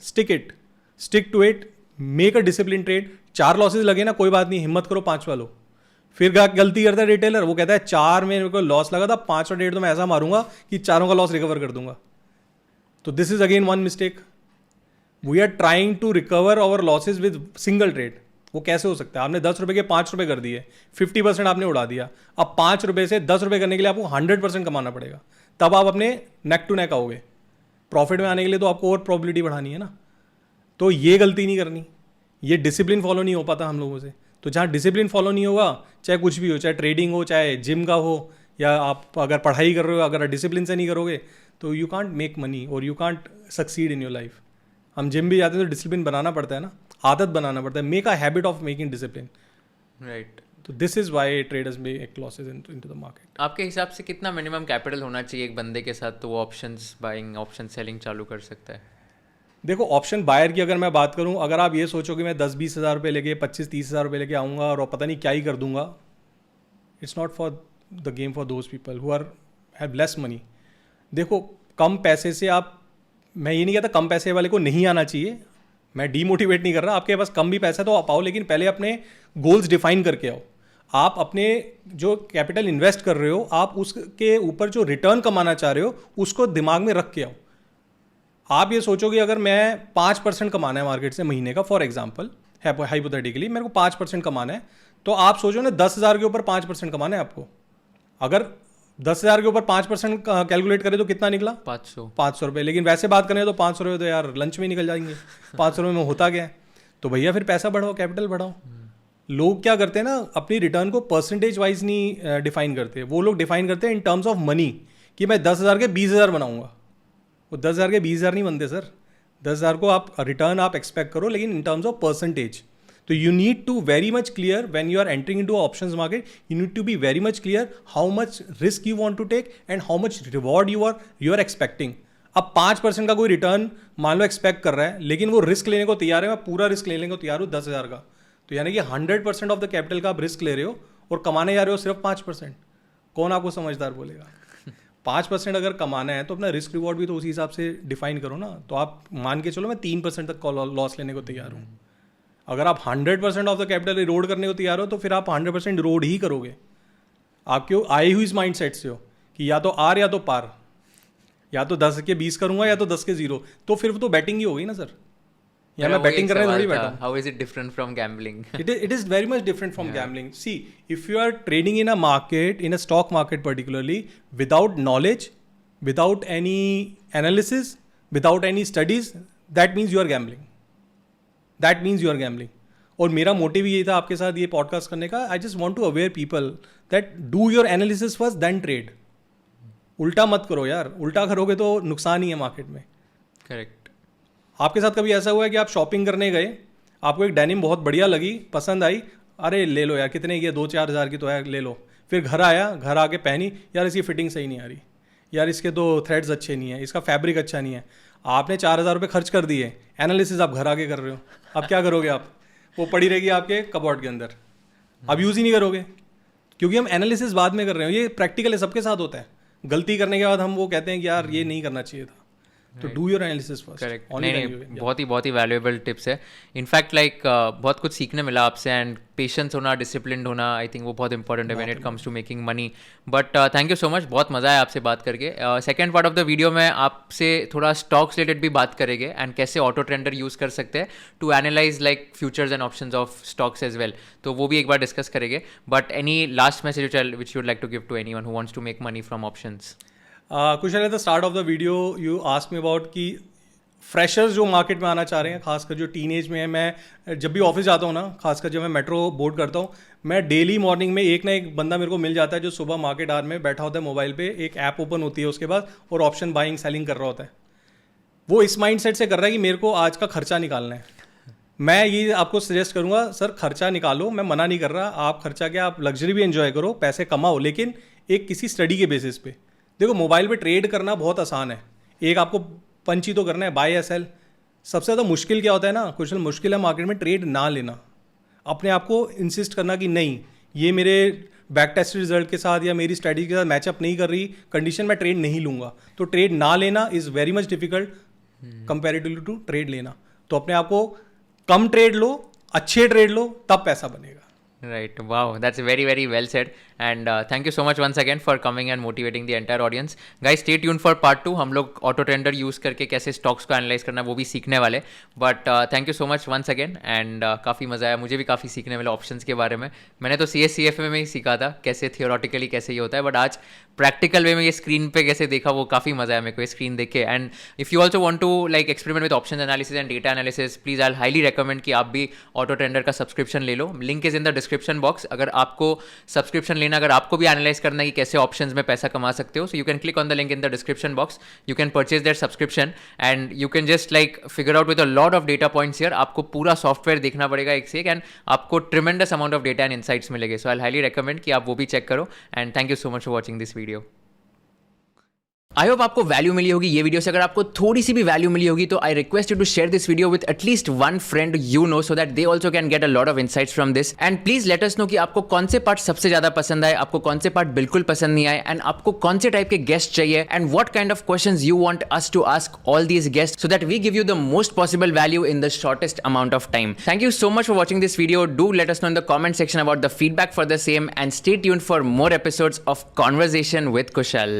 stick to it, make a discipline trade. 4 losses लगे ना, कोई बात नहीं, हिम्मत करो 5वां लो। फिर गलती करता है रिटेलर, वो कहता है 4 में मेरे को लॉस लगा था, 5वां ट्रेड तो मैं ऐसा मारूंगा कि 4 का लॉस रिकवर कर दूंगा। तो this is again one mistake. We are trying to recover our losses with single trade. वो कैसे हो सकता है? आपने 10 रुपए के 5 रुपए कर दिए, 50% आपने उड़ा दिया। अब 5 रुपए से 10 रुपए करने के लिए आपको 100% कमाना पड़ेगा, तब आप अपने नेक टू नेक आओगे। प्रॉफिट में आने के लिए तो आपको और प्रोबेबिलिटी बढ़ानी है ना। तो ये गलती नहीं करनी, ये डिसिप्लिन फॉलो नहीं हो पाता हम लोगों से। तो जहाँ डिसिप्लिन फॉलो नहीं होगा, चाहे कुछ भी हो, चाहे ट्रेडिंग हो, चाहे जिम का हो, या आप अगर पढ़ाई कर रहे हो, अगर डिसिप्लिन से नहीं करोगे तो यू कांट मेक मनी और you can't succeed in your life. हम जिम भी जाते हैं तो डिसिप्लिन बनाना पड़ता है ना, आदत बनाना पड़ता है। Make a habit of making discipline, right. तो this is why traders make losses into the market. आपके हिसाब से कितना मिनिमम कैपिटल होना चाहिए एक बंदे के साथ, तो वो ऑप्शंस बाइंग, ऑप्शन सेलिंग चालू कर सकता है? देखो, ऑप्शन बायर की अगर मैं बात करूं, अगर आप ये सोचो कि मैं 10-20 हज़ार रुपये लेके 25-30 हज़ार रुपये लेके आऊँगा और पता नहीं क्या ही कर दूंगा, it's not for the game for those people who are have less money. देखो, कम पैसे से आप, मैं ये नहीं कहता कम पैसे वाले को नहीं आना चाहिए, मैं डीमोटिवेट नहीं कर रहा. आपके पास कम भी पैसा है तो आप आओ, लेकिन पहले अपने गोल्स डिफाइन करके आओ. आप अपने जो कैपिटल इन्वेस्ट कर रहे हो, आप उसके ऊपर जो रिटर्न कमाना चाह रहे हो उसको दिमाग में रख के आओ. आप ये सोचोगे अगर मैं 5% कमाना है मार्केट से महीने का, फॉर एग्जाम्पल हाइपोथेटिकली मेरे को 5% कमाना है, तो आप सोचो ना 10,000 के ऊपर 5% कमाना है आपको. अगर 10,000 के ऊपर 5% कैलकुलेट करें तो कितना निकला? 500 रुपये. लेकिन वैसे बात करें तो 500 रुपये तो यार लंच में निकल जाएंगे. 500 रुपये में होता क्या है? तो भैया फिर पैसा बढ़ाओ, कैपिटल बढ़ाओ. लोग क्या करते हैं ना, अपनी रिटर्न को परसेंटेज वाइज नहीं डिफाइन करते. वो लोग डिफाइन करते हैं इन टर्म्स ऑफ मनी, कि मैं 10,000 के 20,000 बनाऊंगा. वो 10,000 के 20,000 नहीं बनते सर. 10,000 को आप रिटर्न आप एक्सपेक्ट करो, लेकिन इन टर्म्स ऑफ परसेंटेज. तो you need to very much clear when you are entering into options market, you need to be very much clear how much risk you want to take and how much reward you are expecting. अब 5% का कोई return मान लो expect कर रहा है, लेकिन वो risk लेने को तैयार है. मैं पूरा रिस्क लेने को तैयार हूँ 10,000 का. तो यानी कि 100% ऑफ द कैपिटल का आप रिस्क ले रहे हो और कमाने जा रहे हो सिर्फ 5%. कौन आपको समझदार बोलेगा? 5% अगर कमाना है तो अपना रिस्क रिवॉर्ड भी तो उसी हिसाब से डिफाइन करो ना. तो आप मान के चलो मैं 3% तक लॉस लेने को तैयार हूँ. अगर आप 100% ऑफ द कैपिटल इरोड करने को तैयार हो तो फिर आप 100% इरोड ही करोगे. आप क्यों आई हुई इस माइंड सेट से हो कि या तो आर या तो पार, या तो 10 के 20 करूंगा या तो 10 के 0, तो फिर तो बैटिंग ही होगी ना सर. या मैं बैटिंग करने थोड़ी बैठा हूं. How is it different from gambling? It is very much different from gambling. See, if you are trading in a market, in a stock market particularly, without knowledge, without any analysis, without any studies, that means you are gambling. That means you are gambling. और मेरा motive यही था आपके साथ ये podcast करने का. I just want to aware people that do your analysis first then trade. उल्टा मत करो यार. उल्टा करोगे तो नुकसान ही है मार्केट में. करेक्ट. आपके साथ कभी ऐसा हुआ है कि आप शॉपिंग करने गए, आपको एक डेनिम बहुत बढ़िया लगी, पसंद आई, अरे ले लो यार, कितने की है, 2-4 हज़ार की तो है, ले लो. फिर घर आया, घर आके पहनी, यार इसकी फिटिंग सही नहीं आ रही, यार इसके तो थ्रेड्स अच्छे नहीं है, इसका फैब्रिक अच्छा नहीं है. आपने 4,000 रुपये खर्च कर दिए, एनालिसिस आप घर आके कर रहे हो. अब क्या करोगे आप? वो पड़ी रहेगी आपके कबॉर्ड के अंदर, अब यूज़ ही नहीं करोगे, क्योंकि हम एनालिसिस बाद में कर रहे हो. ये प्रैक्टिकल है, सबके साथ होता है. गलती करने के बाद हम वो कहते हैं कि यार ये नहीं करना चाहिए था. तो do your analysis first. Correct. नहीं, बहुत ही वैल्यूएबल टिप्स है. इनफैक्ट लाइक बहुत कुछ सीखने मिला आपसे. एंड पेशेंस होना, डिसिप्लिन होना, आई थिंक वो बहुत इंपॉर्टेंट है when it comes to making money. But thank you so much, बहुत मज़ा आया आपसे बात करके. Second part of the video में आपसे थोड़ा स्टॉक्स रिलेटेड भी बात करेंगे एंड कैसे ऑटो ट्रेंडर यूज़ कर सकते हैं to analyse like futures and options of stocks as well. तो वो भी एक बार डिस्कस करेंगे. But any last message which you'd like to give to anyone who wants to make money from options? कुछ at the start of the video you ask me about कि freshers जो market में आना चाह रहे हैं, खासकर जो टीनेज में है. मैं जब भी ऑफिस जाता हूँ ना, खासकर जब मैं मेट्रो बोर्ड करता हूँ, मैं डेली मॉर्निंग में एक ना एक बंदा मेरे को मिल जाता है जो सुबह मार्केट आवर में बैठा होता है मोबाइल पे, एक ऐप ओपन होती है उसके बाद, और ऑप्शन बाइंग सेलिंग कर रहा होता है. वो इस माइंड सेट से कर रहा है कि मेरे को आज का खर्चा निकालना है. मैं ये आपको सजेस्ट करूँगा, सर खर्चा निकालो, मैं मना नहीं कर रहा. आप खर्चा क्या, आप लग्जरी भी एंजॉय करो, पैसे कमाओ, लेकिन एक किसी स्टडी के बेसिस पे. देखो, मोबाइल पे ट्रेड करना बहुत आसान है. एक आपको पंच ही तो करना है, बाय या सेल. सबसे ज़्यादा मुश्किल क्या होता है ना, क्वेश्चन मुश्किल है मार्केट में ट्रेड ना लेना. अपने आप को इंसिस्ट करना कि नहीं, ये मेरे बैक टेस्ट रिजल्ट के साथ या मेरी स्ट्रेटजी के साथ मैचअप नहीं कर रही, कंडीशन में ट्रेड नहीं लूंगा. तो ट्रेड ना लेना is very much difficult comparatively to trade लेना. तो अपने आप को कम ट्रेड लो, अच्छे ट्रेड लो, तब पैसा बनेगा. Right. Wow, that's very well said. And thank you so much once again for coming and motivating the entire audience. Guys, stay tuned for part 2. हम लोग ऑटो ट्रेंडर यूज़ करके कैसे स्टॉक्स को analyse करना वो भी सीखने वाले. But thank you so much once again. And काफ़ी मज़ा आया, मुझे भी काफ़ी सीखने मिला ऑप्शंस के बारे में. मैंने तो CFA में ही सीखा था कैसे थियोरटिकली कैसे ये होता है, बट आज प्रैक्टिकल वे में ये स्क्रीन पे कैसे देखा, वो काफ़ी मज़ा आया मेरे को ये स्क्रीन देख के. And if you also want to like experiment with option analysis and data analysis, please I highly recommend कि आप भी ऑटो ट्रेंडर का सब्सक्रिप्शन ले लो. Link is in the description box. अगर आपको सब्सक्रिप्शन लेना, अगर आपको भी एनालाइज करना है कि कैसे ऑप्शंस में पैसा कमा सकते हो, so you can click on the link in the description box. You can purchase that subscription and you can just like figure out with a lot of data points here. आपको पूरा software देखना पड़ेगा एक से एक, and आपको tremendous amount of data and insights मिलेंगे. सो आई highly recommend कि आप वो भी चेक करो. And thank you so much for watching this video. I hope आपको वैल्यू मिली होगी ये वीडियो से। अगर आपको थोड़ी सी भी वैल्यू मिली होगी तो I request you to share this video with at least one friend you know, so that they also can get a lot of insights from this. And please let us know कि आपको कौन से part सबसे ज्यादा पसंद आए, आपको कौन से पार्ट बिल्कुल पसंद नहीं आए, एंड आपको कौन से टाइप के गेस्ट चाहिए, and what kind of questions you want us to ask all these guest, so that we give you the most possible value in the shortest amount of time. Thank you so much for watching this video. Do let us know in the comment section about the feedback for the same, and stay tuned for more episodes of Conversation with Kushal.